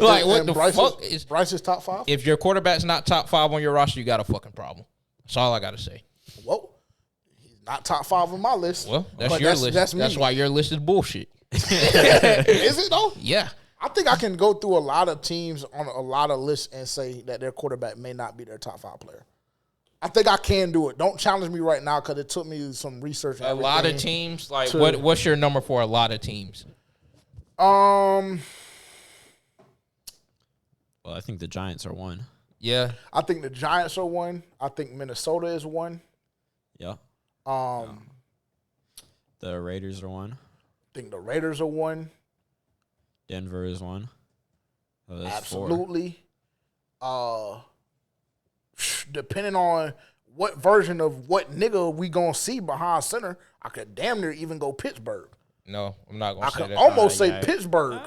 Like what the fuck is Bryce's top 5? If your quarterback's not top 5 on your roster, you got a fucking problem. That's all I got to say. Whoa. He's not top 5 on my list. Well, that's your list. That's me. That's why your list is bullshit. Is it though? Yeah. I think I can go through a lot of teams on a lot of lists and say that their quarterback may not be their top 5 player. I think I can do it. Don't challenge me right now because it took me some research. A lot of teams, like what's your number for a lot of teams? Well, I think the Giants are 1. Yeah, I think the Giants are 1. I think Minnesota is 1. Yeah. The Raiders are 1. I think the Raiders are 1. Denver is 1. Oh, that's Absolutely. 4. Depending on what version of what nigga we gonna see behind center, I could damn near even go Pittsburgh. no, I'm not gonna I say could that. almost say yeah. Pittsburgh.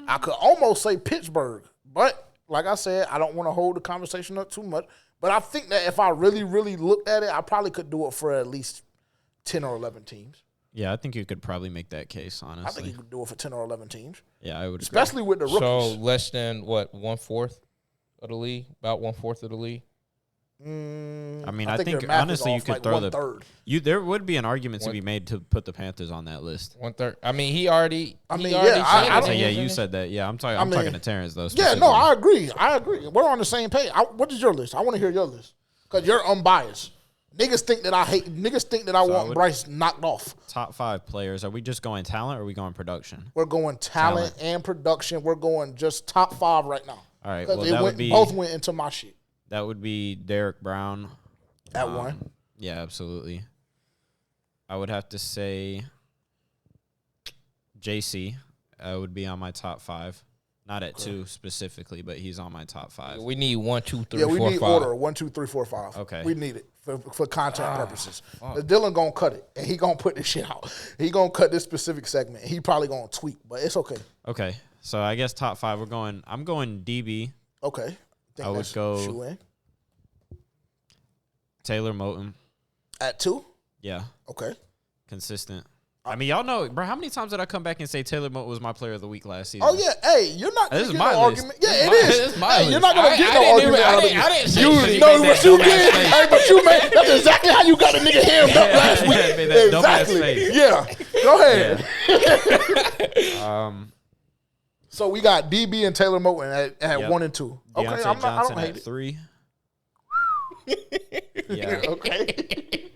I could almost say Pittsburgh, but like I said, I don't want to hold the conversation up too much. But I think that if I really, really looked at it, I probably could do it for at least 10 or 11 teams. Yeah, I think you could probably make that case, honestly. I think you could do it for 10 or 11 teams. Yeah, I would agree. Especially with the rookies. So less than what 1/4 of the league, about 1/4 of the league. I mean, I I think think their math honestly is you off, could like throw 1/3. there would be an argument to be made to put the Panthers on that list. 1/3. I mean, he already. I mean, he already yeah, I said don't- it. So yeah, you said that. Yeah, I'm talking. I'm talking to Terrence though. Yeah, specifically. no, I agree. We're on the same page. What is your list? I want to hear your list because you're unbiased. Niggas think that I hate. Niggas think that I want Bryce knocked off. Top 5 players. Are we just going talent or are we going production? We're going talent and production. We're going just top 5 right now. All right. Because Well, that would be both went into my shit that would be Derrick Brown at 1. Yeah, absolutely. I would have to say JC would be on my top 5. Not at 2 specifically, but he's on my top 5. We need 1, 2, 3, Yeah, we 4, need 5. order 1, 2, 3, 4, 5. Okay. We need it for content purposes. Dylan gonna cut it and he gonna put this shit out. He gonna cut this specific segment. He probably gonna tweak, but it's okay. Okay. So I guess top 5 I'm going DB. Okay. I would go shoe in. Taylor Moton. At 2. Yeah. Okay. Consistent. I mean, y'all know, bro, how many times did I come back and say Taylor Moton was my player of the week last season? Oh yeah, hey, you're not This gonna is get my no list. argument. Yeah, it This is. is my Hey, you're list. not gonna get no argument out of me. I didn't say You shit. know made what that you dumbass did. face. Hey, but you made that's exactly how you got a nigga hemmed up last week. made that dumbass Exactly. face. Yeah. Go ahead. So we got DB and Taylor Moton at Yep. 1 and 2. Okay, Deontay I Johnson don't hate at it. 3. Yeah. Okay.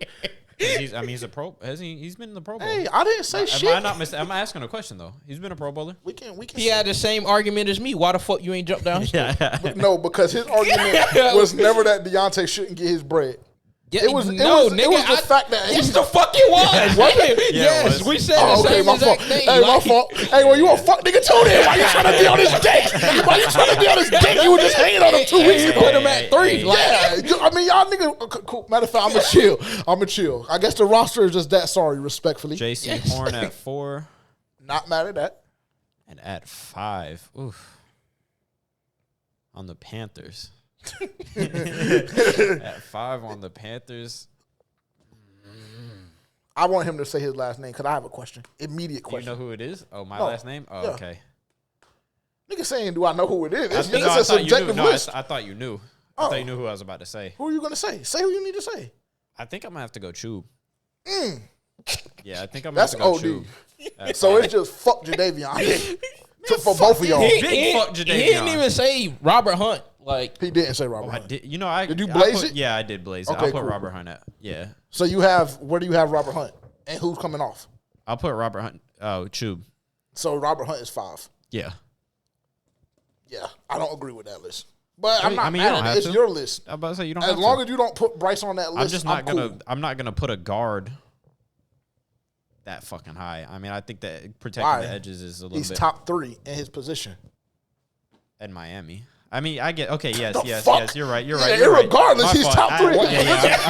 He's a pro. He's been in the Pro Bowl. Hey, I didn't say shit. I'm asking a question though. He's been a Pro Bowler. We can. He had the same argument as me. Why the fuck you ain't jump down? But no, because his argument was never that Deontay shouldn't get his bread. Yeah, It was nigga, the fact that yes, the fuck it was. Was it? Yes, it was. we said Oh, the okay, same my exact fault. thing. Hey, my Like, fault. Hey, well, you a fuck nigga too then? Why you trying to be on his dick? Why you trying to be on his dick? You were just hanging on him 2 weeks ago. Put him at 3. Like, Yeah, I mean, y'all niggas. Okay, cool. Matter of fact, I'm a chill. I guess the roster is just that sorry, respectfully. J.C. Horn at 4 Not mad at that. and at 5. Oof. On the Panthers. At 5 on the Panthers. I want him to say his last name because I have a question. Immediate Do you question. know who it is? Oh, my No. last name? Oh, Yeah. okay. Nigga saying, do I know who it is? It's, No, it's I a thought you knew. subjective No, list. I thought you knew. I Oh. thought you knew who I was about to say. Who are you going to say? Say who you need to say. I think I'm going to have to go Chube. Yeah, I think I'm going to have That's to go OD. Chube. So it's just fuck Jadavion. For both of y'all. he, Big he, fuck he Jadavion. didn't even say Robert Hunt. Like, He didn't say Robert I Hunt. did. You know, I Did you I blaze put- it? Yeah, I did blaze it. Okay, I'll put cool, Robert cool. Hunt at. Yeah, So where do you have Robert Hunt? And who's coming off? I'll put Robert Hunt. Oh, Chube. So Robert Hunt is 5. Yeah, Yeah, I don't agree with that list. But I'm I not mean, you mad don't at have it. It's to. your list. I'm about to say you don't. As have long to. as you don't put Bryce on that list, I'm just not gonna. cool. I'm not gonna put a guard that fucking high. I mean, I think that protecting Why? the edges is a little He's bit top 3 in his position. in Miami. I mean, I get okay. Yes, The yes, fuck? yes. You're right. You're Yeah, right. You're right. irregardless, My he's fault. top 3. I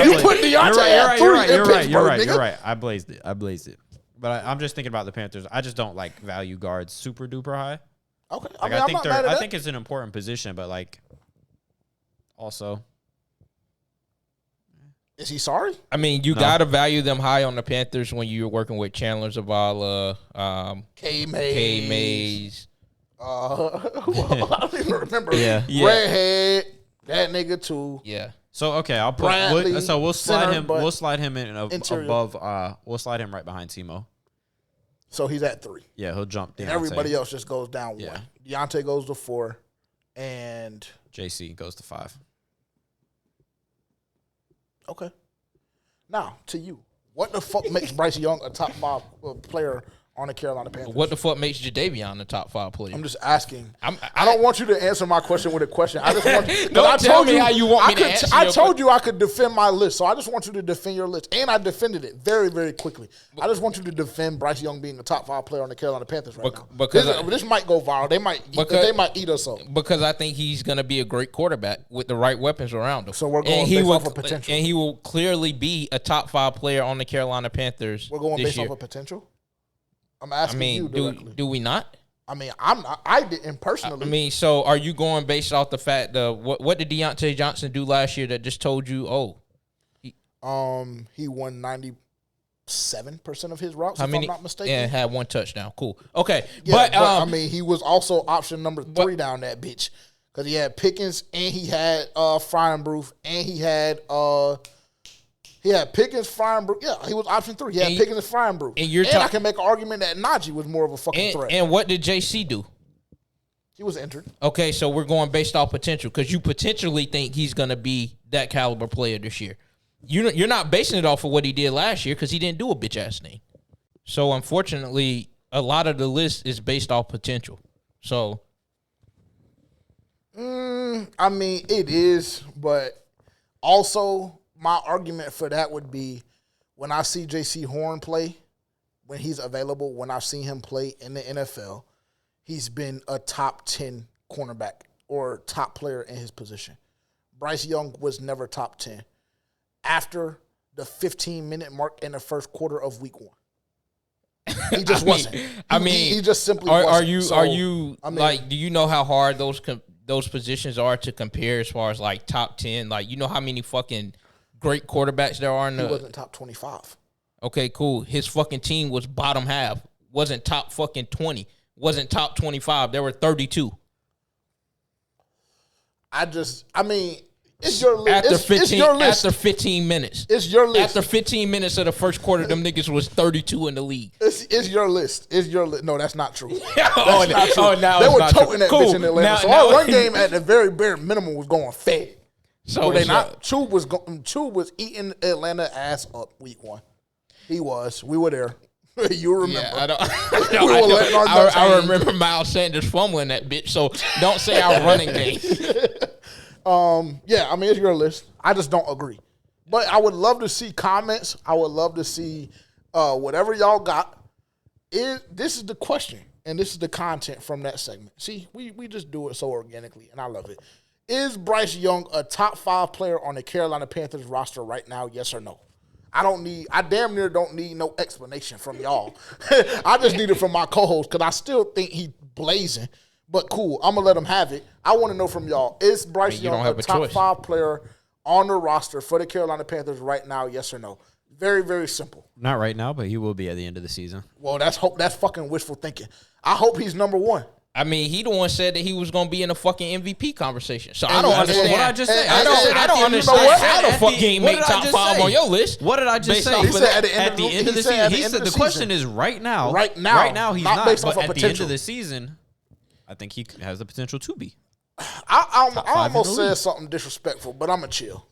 You blazed- put Deontay You're right. at 3 You're right. in You're right. You're Pittsburgh, right. nigga. You're right. I blazed it. I blazed it. But I'm just thinking about the Panthers. I just don't like value guards super duper high. Okay, Like, I mean, I'm not mad at I that. think it's an important position, but like, also, Is he sorry? I mean, you gotta value them high on the Panthers when you're working with Chandler Zavala, K. Mays. I don't even remember. Yeah. Redhead, that nigga too. Yeah. so okay, I'll put. Bradley, We'll slide center, him. but We'll slide him in interior. above. We'll slide him right behind Timo. So he's at 3. Yeah, he'll jump Deontay. And everybody else just goes down 1. Yeah. Deontay goes to 4, and JC goes to 5. okay. Now to you, what the fuck makes Bryce Young a top 5 player on the Carolina Panthers? What the fuck makes Jadeveon the top 5 player? I'm just asking. I don't want you to answer my question with a question. I just want Don't tell me how you want me to answer I your told you I could defend my list, so I just want you to defend your list, and I defended it very, very quickly. I just want you to defend Bryce Young being the top 5 player on the Carolina Panthers right now. Because this might go viral. They might eat us up. Because I think he's going to be a great quarterback with the right weapons around him. So we're going based off of potential. And he will clearly be a top 5 player on the Carolina Panthers. We're going this based year. off of potential. I'm asking you directly. Do we not? I mean, I didn't personally. I mean, so are you going based off the fact what did Deontay Johnson do last year that just told you, he won 97% of his routes, I'm not mistaken. Yeah, had 1 touchdown. Cool. Okay. Yeah, but I mean, he was also option number 3 down that bitch. Because he had Pickens and he had Fryenbrook and he had Pickens, Fryenbrook. Yeah, he was option 3. He had Pickens and Fryenbrook. And I can make an argument that Najee was more of a fucking threat. And what did JC do? He was injured. Okay, so we're going based off potential because you potentially think he's going to be that caliber player this year. You're not basing it off of what he did last year because he didn't do a bitch-ass thing. So, unfortunately, a lot of the list is based off potential. So, I mean, it is, but also my argument for that would be when I see J.C. Horn play, when he's available, when I've seen him play in the NFL, he's been a top 10 cornerback or top player in his position. Bryce Young was never top 10 after the 15-minute mark in the first quarter of week 1. He just wasn't. He just simply wasn't. Are you like, do you know how hard those positions are to compare as far as like top 10? Like, you know how many fucking great quarterbacks there are in the... He wasn't top 25. Okay, cool. His fucking team was bottom half. Wasn't top fucking 20. Wasn't top 25. There were 32. It's your list. It's your list. After 15 minutes. It's your list. After 15 minutes of the first quarter, them niggas was 32 in the league. It's your list. It's your list. No, that's not true. That's not true. Oh, now they it's were not toting true. that bitch in Atlanta. Now, our run game at the very bare minimum was going fed. So they not? Chub was eating Atlanta ass up week 1. He was. We were there. You remember? Yeah, I remember Miles Sanders fumbling that bitch. So don't say our running game. Yeah, I mean, it's your list. I just don't agree. But I would love to see comments. I would love to see whatever y'all got. This is the question, and this is the content from that segment. See, we just do it so organically, and I love it. Is Bryce Young a top 5 player on the Carolina Panthers roster right now, yes or no? I damn near don't need no explanation from y'all. I just need it from my co-host because I still think he's blazing. But cool, I'm going to let him have it. I want to know from y'all, is Bryce Young a top 5 player on the roster for the Carolina Panthers right now, yes or no? Very, very simple. Not right now, but he will be at the end of the season. Well, that's fucking wishful thinking. I hope he's number 1. I mean, he the one said that he was going to be in a fucking MVP conversation. So I don't understand. What I just said. I don't understand how the fuck he ain't make top 5 on your list. What did I just say? He said at the end of the season. He said the question is right now. Right now he's not not. based But off of at the end potential. of the season, I think he has the potential to be. I almost said something disrespectful, but I'm going to chill.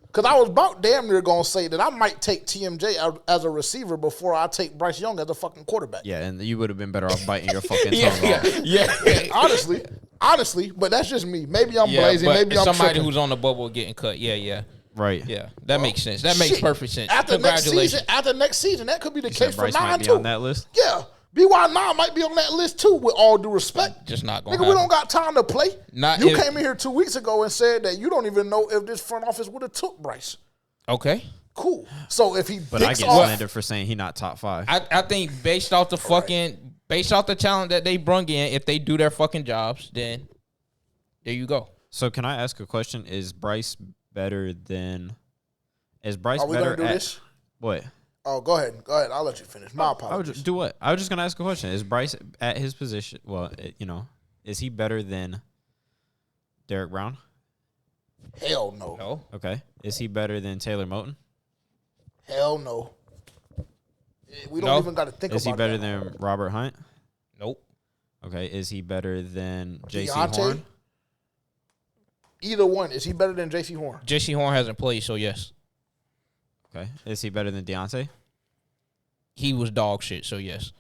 Because I was about damn near going to say that I might take TMJ as a receiver before I take Bryce Young as a fucking quarterback. Yeah, and you would have been better off biting your fucking tongue off. Yeah. Honestly, but that's just me. Maybe I'm blazing. Maybe I'm somebody tripping. who's on the bubble getting cut. Yeah. Right. Yeah, that makes sense. That makes perfect sense. After Congratulations. next season, that could be the case for Bryce 9 might be too. on that list. Yeah. BY9 might be on that list too, with all due respect. Just not going to Nigga, we don't got time to play. You came in here 2 weeks ago and said that you don't even know if this front office would have took Bryce. Okay. Cool. So if he But I get slandered for saying he not top 5. I think based off the talent that they brung in, if they do their fucking jobs, then there you go. So can I ask a question? Is Bryce better than... Are we going to do this? What? Oh, go ahead. I'll let you finish. My apologies. Do what? I was just going to ask a question. Is Bryce at his position... Well, is he better than Derrick Brown? Hell no. No. Okay. Is he better than Taylor Moton? Hell no. We don't even got to think about it. Is he better than Robert Hunt? Nope. Okay. Is he better than J.C. Deontay? Horn? Either one. Is he better than J.C. Horn? J.C. Horn hasn't played, so yes. Okay. Is he better than Deontay? He was dog shit, so yes.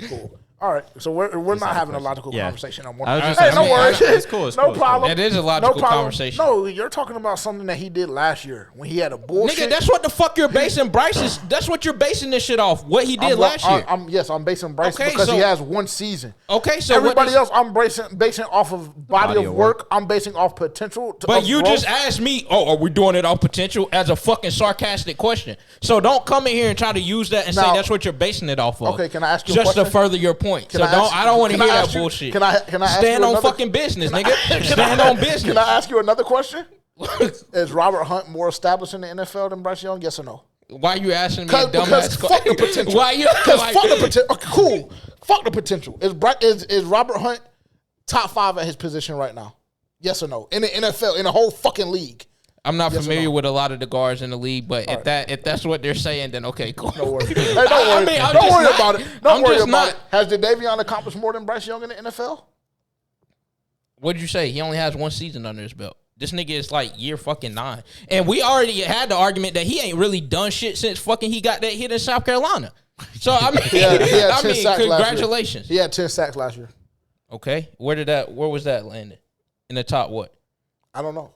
Cool. All right, so we're not having a logical conversation no more. Hey, no worries. It's cool. It's no cool. problem. That is a logical conversation. No, you're talking about something that he did last year when he had a bullshit. Nigga, that's what the fuck you're basing Bryce's. That's what you're basing this shit off. What he did last year. I'm basing Bryce because he has one season. Okay, so everybody else, I'm basing off of body of work. I'm basing off potential. But you just asked me, are we doing it off potential as a fucking sarcastic question? So don't come in here and try to use that and say that's what you're basing it off of. Okay, can I ask you just a question? to further your point? I don't want to hear that bullshit. Can I stand on fucking business, nigga? Stand on business. Can I ask you another question? Is Robert Hunt more established in the NFL than Bryce Young? Yes or no? Why are you asking me a dumbass question? Fuck the potential. Why you? Because fuck the potential. Okay, cool. Fuck the potential. Is Robert Hunt top 5 at his position right now? Yes or no? In the NFL, in the whole fucking league. I'm not familiar with a lot of the guards in the league, but if that's what they're saying, then okay, cool. No worries. Hey, don't worry. Don't worry about it. Don't worry about it. Has Davion accomplished more than Bryce Young in the NFL? What did you say? He only has one season under his belt. This nigga is like year fucking 9. And we already had the argument that he ain't really done shit since fucking he got that hit in South Carolina. So, I mean, congratulations. He had 10 sacks last year. Okay. Where was that landed? In the top what? I don't know.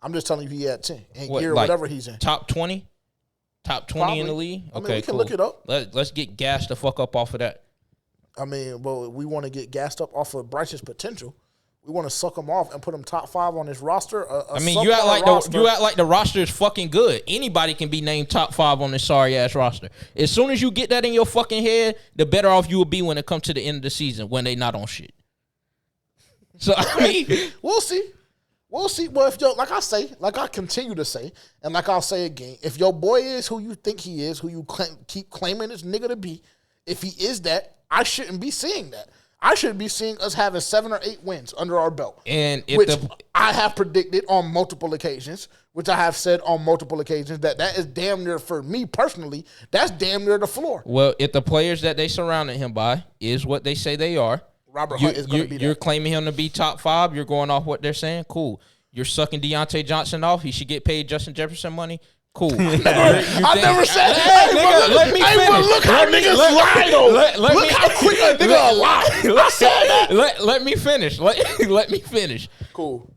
I'm just telling you he had 10. Whatever he's in. Top 20? Top 20 Probably. in the league? I mean, we can look it up. Let's get gassed the fuck up off of that. I mean, well, we want to get gassed up off of Bryce's potential. We want to suck him off and put him top 5 on his roster. You act like the roster is fucking good. Anybody can be named top 5 on this sorry ass roster. As soon as you get that in your fucking head, the better off you will be when it comes to the end of the season when they not on shit. So I mean, we'll see. We'll see. Well, if like I continue to say, and like I'll say again, if your boy is who you think he is, who you keep claiming this nigga to be, if he is that, I shouldn't be seeing that. I should be seeing us having 7 or 8 wins under our belt. And I have predicted on multiple occasions, which I have said on multiple occasions, that is damn near, for me personally, that's damn near the floor. Well, if the players that they surrounded him by is what they say they are, Robert Hunt is going to be that. You're claiming him to be top 5. You're going off what they're saying. Cool. You're sucking Deontay Johnson off. He should get paid Justin Jefferson money. Cool. I never said that. Let me finish. Look how niggas lie, though. Look how quick a nigga lie. I said that. Let me finish. Let me finish. Cool.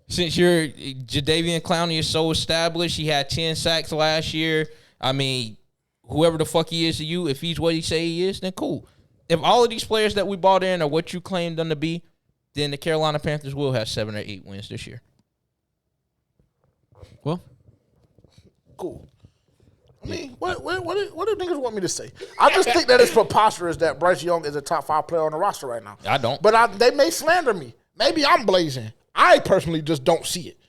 Since Jadeveon Clowney is so established, he had 10 sacks last year. I mean, whoever the fuck he is to you, if he's what he say he is, then cool. If all of these players that we bought in are what you claimed them to be, then the Carolina Panthers will have 7 or 8 wins this year. Well, cool. I mean, what do niggas want me to say? I just think that it's preposterous that Bryce Young is a top 5 player on the roster right now. I don't. But they may slander me. Maybe I'm blazing. I personally just don't see it.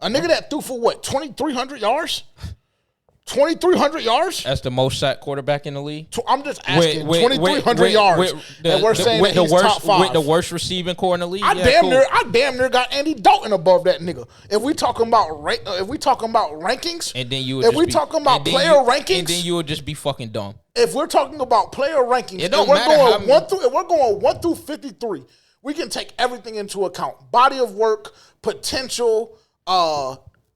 A nigga that threw for what, 2,300 yards? 2,300 yards? That's the most sacked quarterback in the league. I'm just asking. 2,300 yards. And we're saying that he's top 5. With the worst receiving core in the league. I damn near got Andy Dalton above that nigga. If we talking about rankings, and then talking about player rankings, and then you would just be fucking dumb. If we're talking about player rankings, it don't matter if we're going 1 through 53, we can take everything into account. Body of work, potential,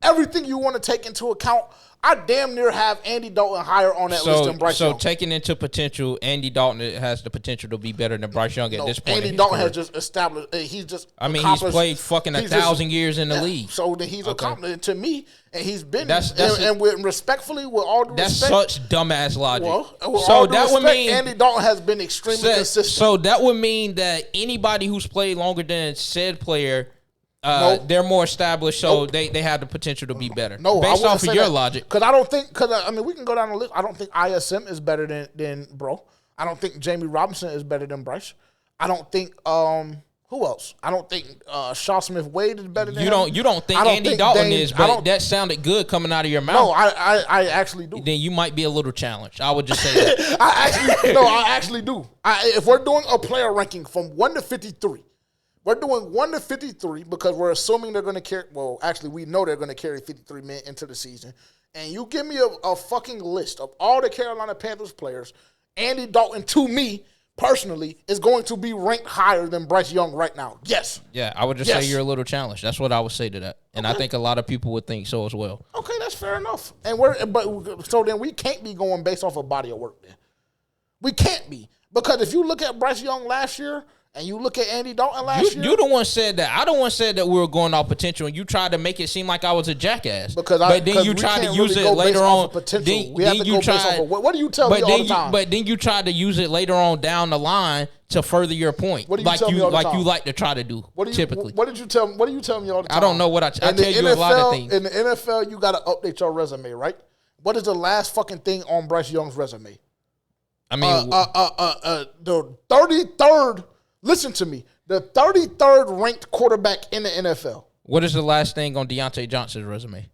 everything you want to take into account. I damn near have Andy Dalton higher on that list than Bryce Young. So taking into potential, Andy Dalton has the potential to be better than Bryce Young at this point. Andy Dalton has just established. He's just. I mean, he's played fucking 1,000 years in the league. So then he's accomplished to me, and he's been. And with respectfully, with all due respect, that's such dumbass logic. So that would mean Andy Dalton has been extremely consistent. So that would mean that anybody who's played longer than said player. They're more established, so they have the potential to be better. No, based off of your logic. Because I don't think, I mean, we can go down the list. I don't think ISM is better than Bro. I don't think Jamie Robinson is better than Bryce. I don't think, who else? I don't think Shaw Smith-Wade is better than him. You don't think Andy Dalton is, but that sounded good coming out of your mouth. No, I actually do. Then you might be a little challenged. I would just say that. I actually do. If we're doing a player ranking from 1 to 53, We're doing 1 to 53 because we're assuming they're going to carry. Well, actually, we know they're going to carry 53 men into the season. And you give me a fucking list of all the Carolina Panthers players. Andy Dalton, to me personally, is going to be ranked higher than Bryce Young right now. Yes. Yeah, I would just say you're a little challenged. That's what I would say to that, and I think a lot of people would think so as well. Okay, that's fair enough. So then we can't be going based off of body of work. Then we can't be, because if you look at Bryce Young last year. And you look at Andy Dalton last year. You the one said that. I the one said that we were going off potential, and you tried to make it seem like I was a jackass. But then you tried to use it later on. We have to go based off of what do you tell me all the time? But then you tried to use it later on down the line to further your point. What do you tell me all the time? Like you like to try to do. Typically. What do you tell me all the time? I don't know what I tell you a lot of things. In the NFL, you got to update your resume, right? What is the last fucking thing on Bryce Young's resume? I mean, the 33rd. Listen to me. The 33rd ranked quarterback in the NFL. What is the last thing on Deontay Johnson's resume,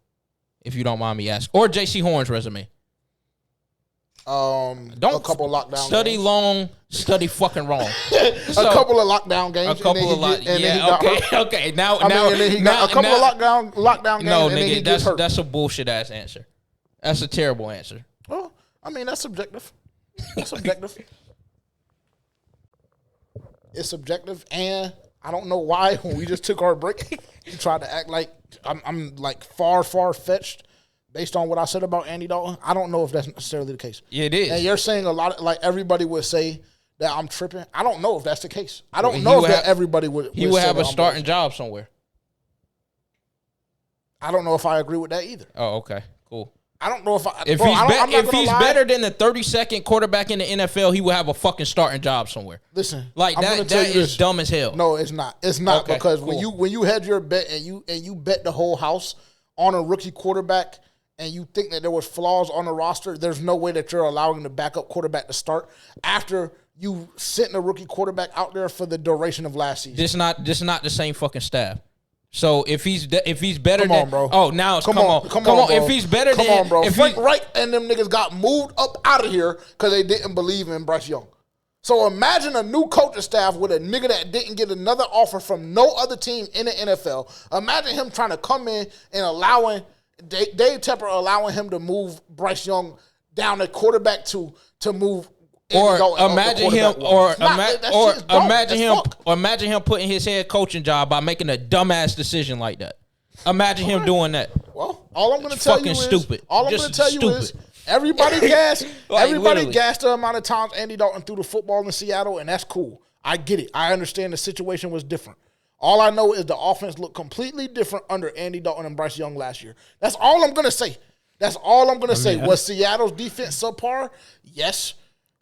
if you don't mind me asking? Or J.C. Horn's resume? A couple of lockdown study games. Long, study fucking wrong. A couple of lockdown games. A couple of okay. Now, a couple of lockdown games. No, and then he nigga, gets hurt. that's a bullshit ass answer. That's a terrible answer. Well, I mean, that's subjective. That's subjective. It's subjective, and I don't know why when we just took our break, you tried to act like I'm like far fetched based on what I said about Andy Dalton. I don't know if that's necessarily the case. Yeah, it is. And you're saying a lot of, like everybody would say that I'm tripping. I don't know if that's the case. I don't know if everybody would. He would have a starting job somewhere. I don't know if I agree with that either. Oh, okay, cool. I don't know if he's better than the 32nd quarterback in the NFL, he will have a fucking starting job somewhere. Listen, like that is dumb as hell. No, it's not. It's not okay, because cool. when you had your bet and you bet the whole house on a rookie quarterback and you think that there was flaws on the roster, there's no way that you're allowing the backup quarterback to start after you sent a rookie quarterback out there for the duration of last season. This not the same fucking staff. So if he's better come on, bro. Oh, now it's come on. Bro. If he's better come on, bro. Frank Wright and them niggas got moved up out of here because they didn't believe in Bryce Young. So imagine a new coaching staff with a nigga that didn't get another offer from no other team in the NFL. Imagine him trying to come in and allowing Dave Tepper allowing him to move Bryce Young down the quarterback to move. Imagine him putting his head coaching job by making a dumbass decision like that. Imagine him doing that. Well, all I'm going to tell you is stupid. All I'm going to tell you is everybody gassed. Everybody gassed the amount of times Andy Dalton threw the football in Seattle, and that's cool. I get it. I understand the situation was different. All I know is the offense looked completely different under Andy Dalton and Bryce Young last year. That's all I'm going to say. That's all I'm going to say. Was Seattle's defense subpar? Yes.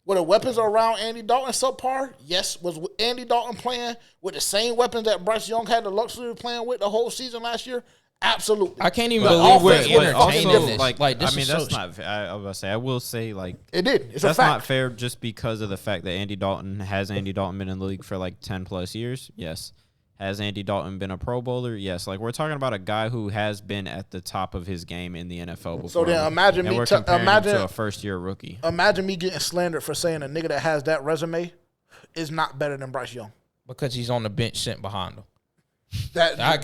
Were the weapons around Andy Dalton subpar? Yes. Was Andy Dalton playing with the same weapons that Bryce Young had the luxury of playing with the whole season last year? Absolutely. I can't even believe we're entertaining this. That's not fair. I was say. I will say, like, it did. It's that's a fact. not fair just because of the fact that Andy Dalton been in the league for like 10 plus years? Yes. Has Andy Dalton been a Pro Bowler? Yes. Like, we're talking about a guy who has been at the top of his game in the NFL before. So then imagine him to a first-year rookie. Imagine me getting slandered for saying a nigga that has that resume is not better than Bryce Young. Because he's on the bench sitting behind him. I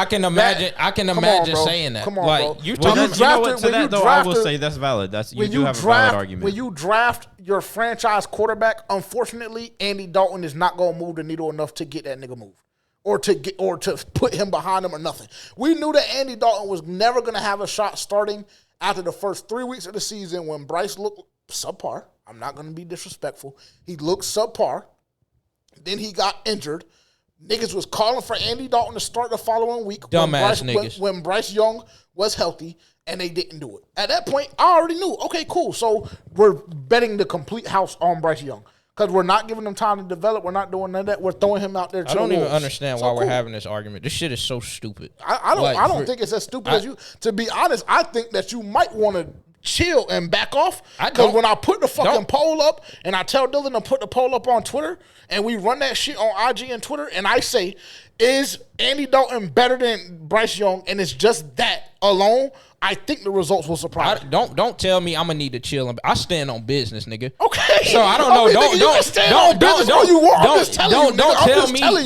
can imagine saying that. Come on, like, bro. I will say that's valid. You do have a valid argument. When you draft your franchise quarterback, unfortunately, Andy Dalton is not going to move the needle enough to get that nigga moved. Or to put him behind him or nothing. We knew that Andy Dalton was never going to have a shot starting after the first 3 weeks of the season when Bryce looked subpar. I'm not going to be disrespectful. He looked subpar. Then he got injured. Niggas was calling for Andy Dalton to start the following week when Bryce Young was healthy, and they didn't do it. At that point, I already knew, okay, cool. So we're betting the complete house on Bryce Young. Because we're not giving him time to develop. We're not doing none of that. We're throwing him out there to I don't even understand why we're having this argument. This shit is so stupid. I don't think it's as stupid as you. To be honest, I think that you might want to chill and back off. Because when I put the fucking poll up and I tell Dylan to put the poll up on Twitter and we run that shit on IG and Twitter and I say Is Andy Dalton better than Bryce Young? And it's just that alone. I think the results will surprise you. Don't tell me I'm gonna need to chill. I stand on business, nigga. Okay. So I don't know.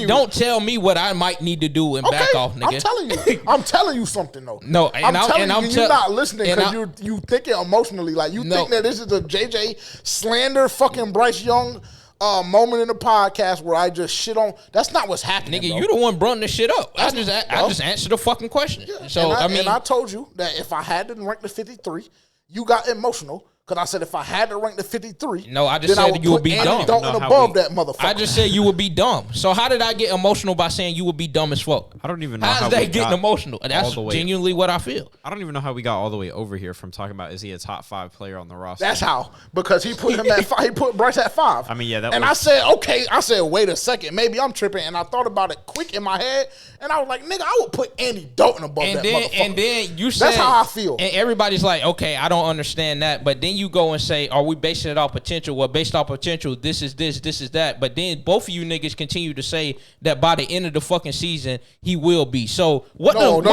Don't tell me what I might need to do and back off, nigga. I'm telling you something though. No, I'm telling you, you're not listening because you thinking emotionally. Like you think that this is a JJ slander fucking Bryce Young moment in the podcast where I just shit on. That's not what's happening, nigga. bro. You the one brought this shit up. I just answered the fucking question. Yeah. So and I told you that if I had to rank the 53, you got emotional. Because I said if I had to rank the 53, no, I just said you would be dumb. Above that motherfucker. I just said you would be dumb. So how did I get emotional by saying you would be dumb as fuck? I don't even know how's that getting emotional. That's genuinely what I feel. I don't even know how we got all the way over here from talking about is he a top 5 player on the roster. That's how, because he put him at 5. He put Bryce at 5. I mean, yeah, I said, okay. I said, wait a second, maybe I'm tripping, and I thought about it quick in my head, and I was like, nigga, I would put Andy Dalton above that motherfucker. And then you said, that's how I feel. And everybody's like, okay, I don't understand that, but then you go and say, are we basing it off potential? Well, based off potential, this is this is that. But then both of you niggas continue to say that by the end of the fucking season, he will be. So what? No.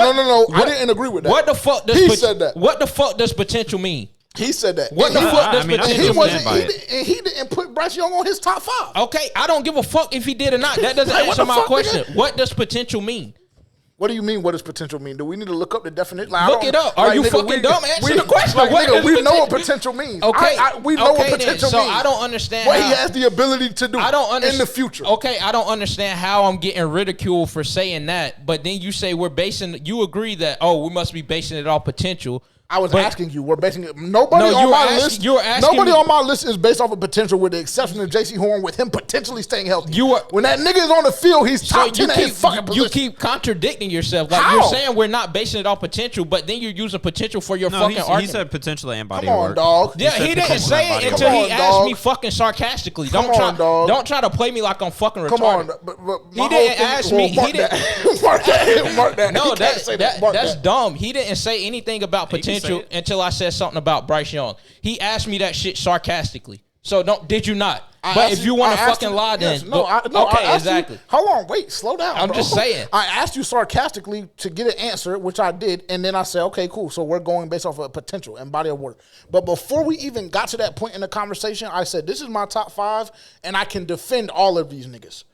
I didn't agree with that. What the fuck does he said that? What the fuck does potential mean? He said that. What the fuck does potential mean? He didn't put Bryce Young on his top 5. Okay, I don't give a fuck if he did or not. That doesn't answer my question. Nigga? What does potential mean? What do you mean? What does potential mean? Do we need to look up the definition? Look it up. Are you fucking dumb? Answer the question. We know what potential means. Okay, we know what potential means. So I don't understand what he has the ability to do. In the future. Okay, I don't understand how I'm getting ridiculed for saying that. But then you say you agree that we must be basing it off potential. I was asking you. We're basing it. Nobody on my list is based off of potential, with the exception of J.C. Horn, with him potentially staying healthy. When that nigga is on the field, he's top 10 at his fucking position. You keep contradicting yourself. Like you're saying we're not basing it off potential, but then you're using potential for your fucking argument. He said potential and body of work. Come on, dog. Yeah, he didn't say it until he asked me fucking sarcastically. Don't try to play me like I'm fucking retarded. He didn't ask me. He didn't. Mark that. No, that's dumb. He didn't say anything about potential until I said something about Bryce Young. He asked me that shit sarcastically. So did you not? But if you want to fucking lie, then okay, exactly. Hold on, wait, slow down. I'm just saying. I asked you sarcastically to get an answer, which I did, and then I said, okay, cool. So we're going based off of potential and body of work. But before we even got to that point in the conversation, I said this is my top 5, and I can defend all of these niggas.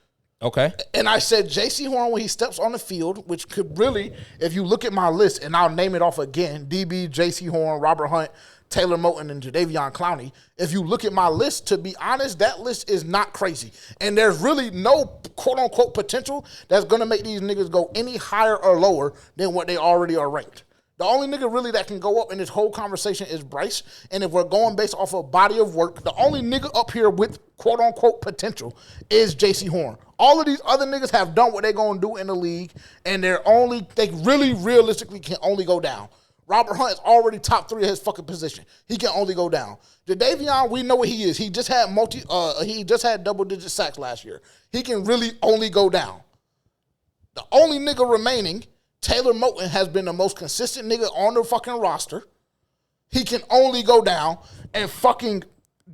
Okay. And I said J.C. Horn, when he steps on the field, which could really, if you look at my list, and I'll name it off again, DB, J.C. Horn, Robert Hunt, Taylor Moton, and Jadeveon Clowney. If you look at my list, to be honest, that list is not crazy. And there's really no quote-unquote potential that's going to make these niggas go any higher or lower than what they already are ranked. The only nigga really that can go up in this whole conversation is Bryce. And if we're going based off of body of work, the only nigga up here with quote-unquote potential is J.C. Horn. All of these other niggas have done what they're going to do in the league, and they really realistically can only go down. Robert Hunt is already top 3 of his fucking position. He can only go down. Jadeveon, we know what he is. He just had double-digit sacks last year. He can really only go down. The only nigga remaining, Taylor Moton, has been the most consistent nigga on the fucking roster. He can only go down. And fucking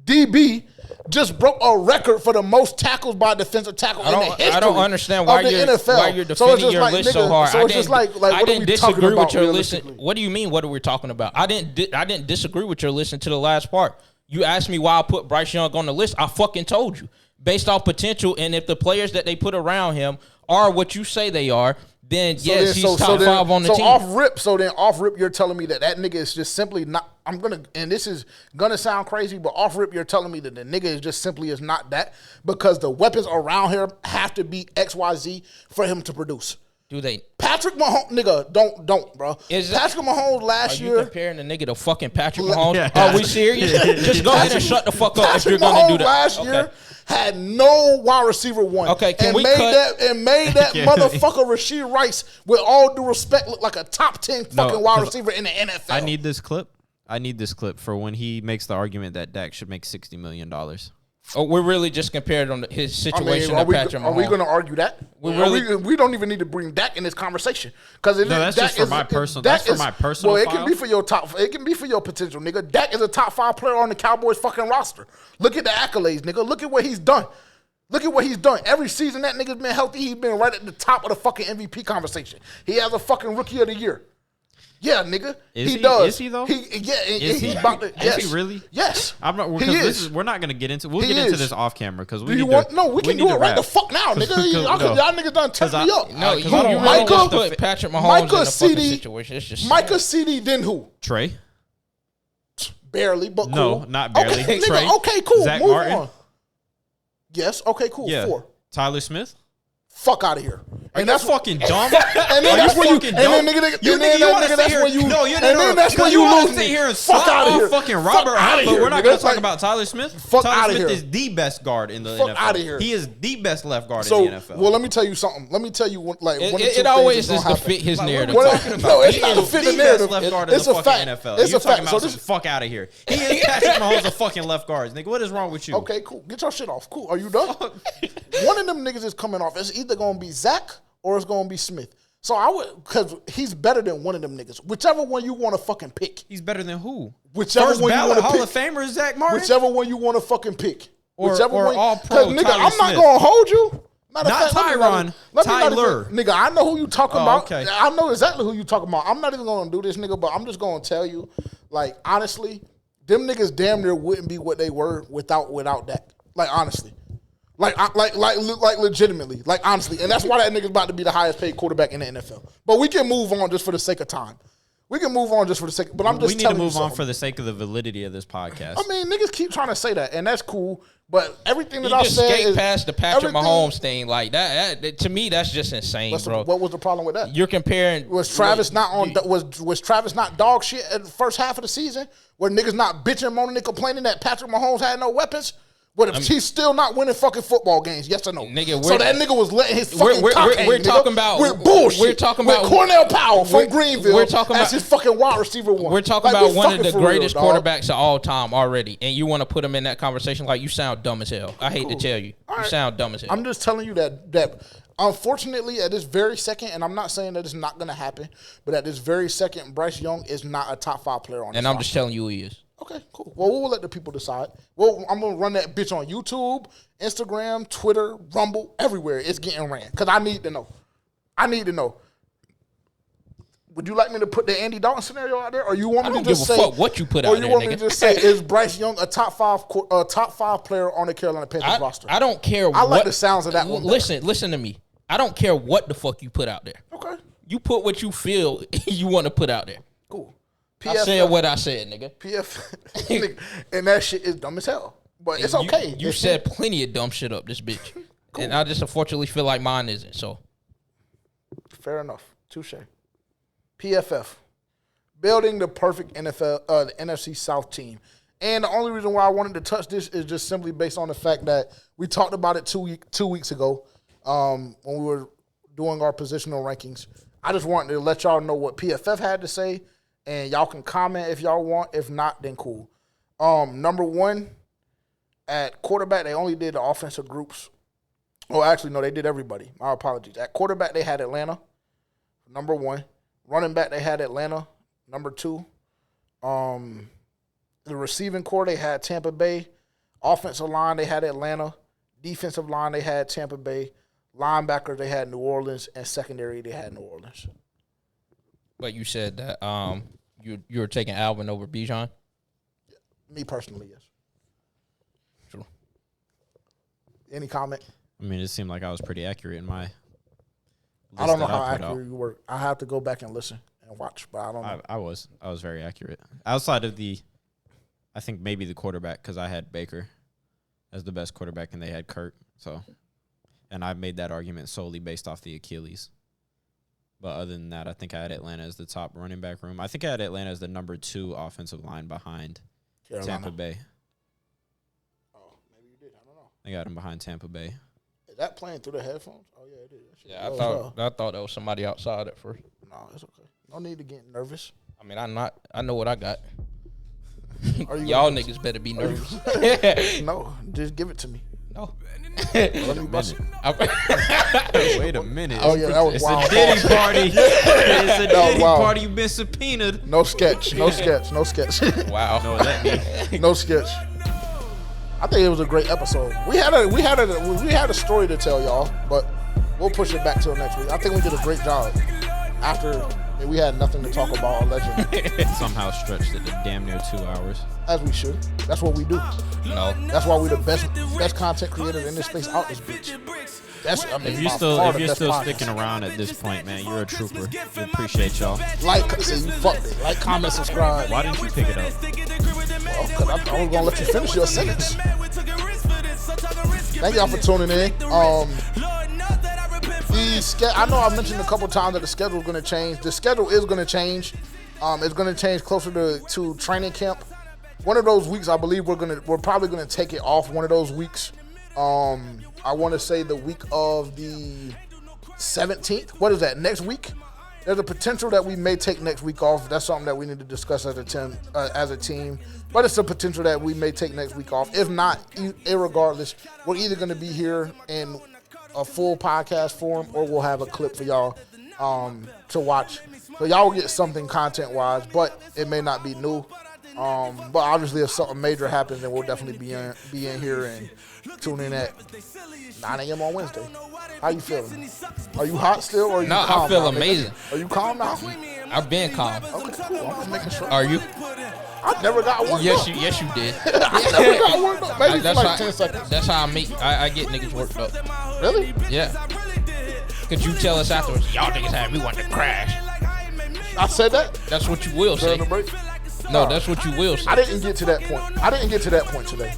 DB just broke a record for the most tackles by a defensive tackle in the history. I don't understand why you're defending your list so hard. So it's just like what I didn't are we talking about with your list. What do you mean? What are we talking about? I didn't disagree with your list until the last part. You asked me why I put Bryce Young on the list. I fucking told you based off potential, and if the players that they put around him are what you say they are, then he's top 5 on the team. Off rip, you're telling me that nigga is just simply not. And this is gonna sound crazy, but off rip, you're telling me that the nigga is just simply is not that, because the weapons around here have to be XYZ for him to produce. Do they? Patrick Mahomes, nigga, don't, bro. Patrick Mahomes last year. Are you comparing the nigga to fucking Patrick Mahomes? Yeah. Are we serious? Just go ahead and shut the fuck up if you're gonna do that. Last year had no wide receiver one. Okay, made that motherfucker Rashid Rice, with all due respect, look like a top 10 fucking wide receiver in the NFL. I need this clip for when he makes the argument that Dak should make $60 million. Oh, we're really just compared on his situation to Patrick Mahomes. Are we going to argue that? We don't even need to bring Dak in this conversation, because that's just for my personal. Well, it can be for your top. It can be for your potential, nigga. Dak is a top 5 player on the Cowboys fucking roster. Look at the accolades, nigga. Look at what he's done. Look at what he's done. Every season that nigga's been healthy, he's been right at the top of the fucking MVP conversation. He has a fucking Rookie of the Year. Yeah, nigga. He does. Is he though? He's about to. Yes. Is he really? Yes. I'm not. We're not gonna get into. We'll get into this off camera because we. No, we can do it right the fuck now, nigga. Y'all niggas done touch me up. No, you really just put Patrick Mahomes in a fucking situation. It's just Micah CD, then who? Trey. Barely, but cool. No, not barely. Okay, Trey. nigga, okay, cool. Zach Move Martin. on. Yes, okay, cool. Yeah. 4. Tyler Smith. Fuck out of here. And that's fucking dumb. And then that's when you. And then nigga, that's when you. No, you and then that's when you lose sit me. here and Fuck out of here. Fucking Robert Hunt, but we're not gonna talk about Tyler Smith. Fuck Tyler outta Smith here. is the best guard in the Fuck NFL. outta here. He is the best left guard So, in the NFL. well, let me tell you something. Let me tell you what, like, one of the it always is to fit his narrative. No, it's not to fit the narrative. Left guard in It's the a fucking fact. NFL. It's You're a talking fact. about some fuck out of here. He is Patrick Mahomes, a fucking left guard. Nigga, what is wrong with you? Okay, cool. Get your shit off. Cool. Are you done? One of them niggas is coming off. It's either gonna be Zach or it's gonna be Smith. So I would, because he's better than one of them niggas. Whichever one you want to fucking pick. He's better than who? Whichever First one you ballot want to Hall pick. of Famer is Zach Martin. Whichever one you want to fucking pick. Or one. all-pro Nigga, Tyler I'm not Smith. gonna hold you. Not Tyron, Tyler. Nigga, I know who you talking about. Okay. I know exactly who you talking about. I'm not even gonna do this, nigga, but I'm just gonna tell you, like, honestly, them niggas damn near wouldn't be what they were without that. Like, honestly. Like legitimately, like honestly, and that's why that nigga's about to be the highest paid quarterback in the NFL. But we can move on just for the sake of time. We can move on just for the sake. But I'm just we need telling to you move on something. for the sake of the validity of this podcast. I mean, niggas keep trying to say that, and that's cool. But everything that You I just said skate is past the Patrick Mahomes thing like that. To me, that's just insane, bro. What was the problem with that? You're comparing. Was Travis not on? Was Travis not dog shit at the first half of the season? Where niggas not bitching, moaning, and complaining that Patrick Mahomes had no weapons? But if he's still not winning fucking football games, yes or no? Nigga, so that nigga was letting his fucking cock hang, we're nigga, talking about with bullshit. We're talking about with Cornell Powell from Greenville. We're talking as about his fucking wide receiver one. We're talking Like, about one of fucking the for real, greatest dog. quarterbacks of all time already, and you want to put him in that conversation? Like, you sound dumb as hell. I hate to tell you, you sound dumb as hell. I'm just telling you that unfortunately at this very second, and I'm not saying that it's not going to happen, but at this very second, Bryce Young is not a top 5 player on. And I'm just telling you who he is. Okay, cool. Well, we'll let the people decide. Well, I'm going to run that bitch on YouTube, Instagram, Twitter, Rumble, everywhere. It's getting ran because I need to know. Would you like me to put the Andy Dalton scenario out there, or you want me to just say fuck what you put out there, or you want nigga. me to just say is Bryce Young a top five player on the Carolina Panthers roster? I don't care. I like the sounds of that one. Listen to me. I don't care what the fuck you put out there. Okay, You put what you feel you want to put out there. cool. I said what I said, nigga. PF, and that shit is dumb as hell. But it's okay. You said plenty of dumb shit up this bitch. Cool. And I just unfortunately feel like mine isn't. So fair enough. Touche. PFF. Building the perfect the NFC South team. And the only reason why I wanted to touch this is just simply based on the fact that we talked about it 2 weeks ago when we were doing our positional rankings. I just wanted to let y'all know what PFF had to say, and y'all can comment if y'all want. If not, then cool. Number 1, at quarterback, they only did the offensive groups. Oh, actually, no, they did everybody. My apologies. At quarterback, they had Atlanta, number 1. Running back, they had Atlanta, number 2. The receiving core, they had Tampa Bay. Offensive line, they had Atlanta. Defensive line, they had Tampa Bay. Linebacker, they had New Orleans. And secondary, they had New Orleans. but you said that you were taking Alvin over Bijan? Me personally, yes. True. Any comment? I mean, it seemed like I was pretty accurate in my. I don't know how accurate you were. I have to go back and listen and watch, but I don't know. I was very accurate. Outside of I think maybe the quarterback, because I had Baker as the best quarterback and they had Kirk. So, and I made that argument solely based off the Achilles. But other than that, I think I had Atlanta as the top running back room. I think I had Atlanta as the number 2 offensive line behind Carolina. Tampa Bay. Oh, maybe you did. I don't know. I got him behind Tampa Bay. Is that playing through the headphones? Oh yeah, it is. Yeah, I thought that was somebody outside at first. No, it's okay. No need to get nervous. I mean, I know what I got. Are you Y'all niggas better be nervous. No, just give it to me. No. Let me bust it. Wait a minute. Oh yeah, that was It's wild. a Diddy party. It's a That was Diddy wild. party. You've been subpoenaed. No sketch. No sketch. No sketch. Wow. No, that means No sketch. I think it was a great episode. We had a story to tell y'all, but we'll push it back till next week. I think we did a great job. After we had nothing to talk about allegedly. Somehow stretched it to damn near 2 hours. As we should. That's what we do. No. That's why we're the best content creators in this space out this bitch. If you're still sticking around at this point, man, you're a trooper. We appreciate y'all. You fucked it. Like, comment, subscribe. Why didn't you pick it up? Well, because I was gonna let you finish your sentence. Thank y'all for tuning in. I know I mentioned a couple times that the schedule is going to change. The schedule is going to change. It's going to change closer to training camp. One of those weeks, I believe we're probably going to take it off. One of those weeks. I want to say the week of the 17th. What is that? Next week. There's a potential that we may take next week off. That's something that we need to discuss as a team. But it's a potential that we may take next week off. If not, irregardless, we're either going to be here in a full podcast form, or we'll have a clip for y'all to watch. So y'all will get something content-wise, but it may not be new. But obviously, if something major happens, then we'll definitely be in here and tune in at 9 a.m. on Wednesday. How you feeling? Are you hot still, or are you calm? I feel now, amazing. Are you calm now? I've been calm. Okay, cool. I'm just making sure. Are you? I never got one. Yes, you did. I never got worked up. Maybe for like 10 seconds. That's how I get niggas worked up. Really? Yeah. Could you tell us afterwards, y'all niggas had me wanting to crash? I said that? That's what you will say. During the break? No, that's what you will say. I didn't get to that point today.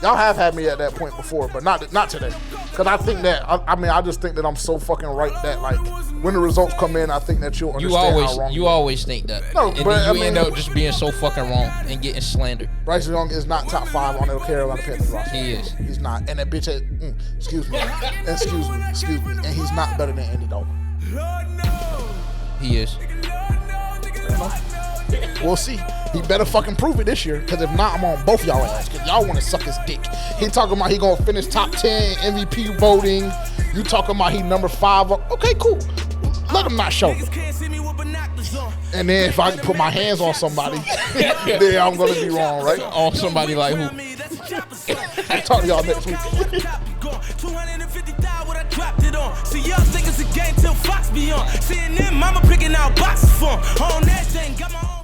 Y'all have had me at that point before, but not today. Because I think that, I just think that I'm so fucking right that, like, when the results come in, I think that you'll understand how wrong you always think that. No, and but then you end up just being so fucking wrong and getting slandered. Bryce Young is not top 5 on the Carolina Panthers roster. He is. He's not. And that bitch excuse me. And he's not better than Andy Dalton. He is. We'll see. He better fucking prove it this year, because if not, I'm on both y'all ass, because y'all want to suck his dick. He talking about he going to finish top 10 MVP voting. You talking about he number 5. Okay, cool. Let him not show you. And then if I can put my hands on somebody, then I'm going to be wrong, right? On somebody like who? I'll talk to y'all next week. 250,000 what I dropped it on. See y'all think it's a game till Fox be on. CNN mama picking out boxes for 'em. On that thing, got my own.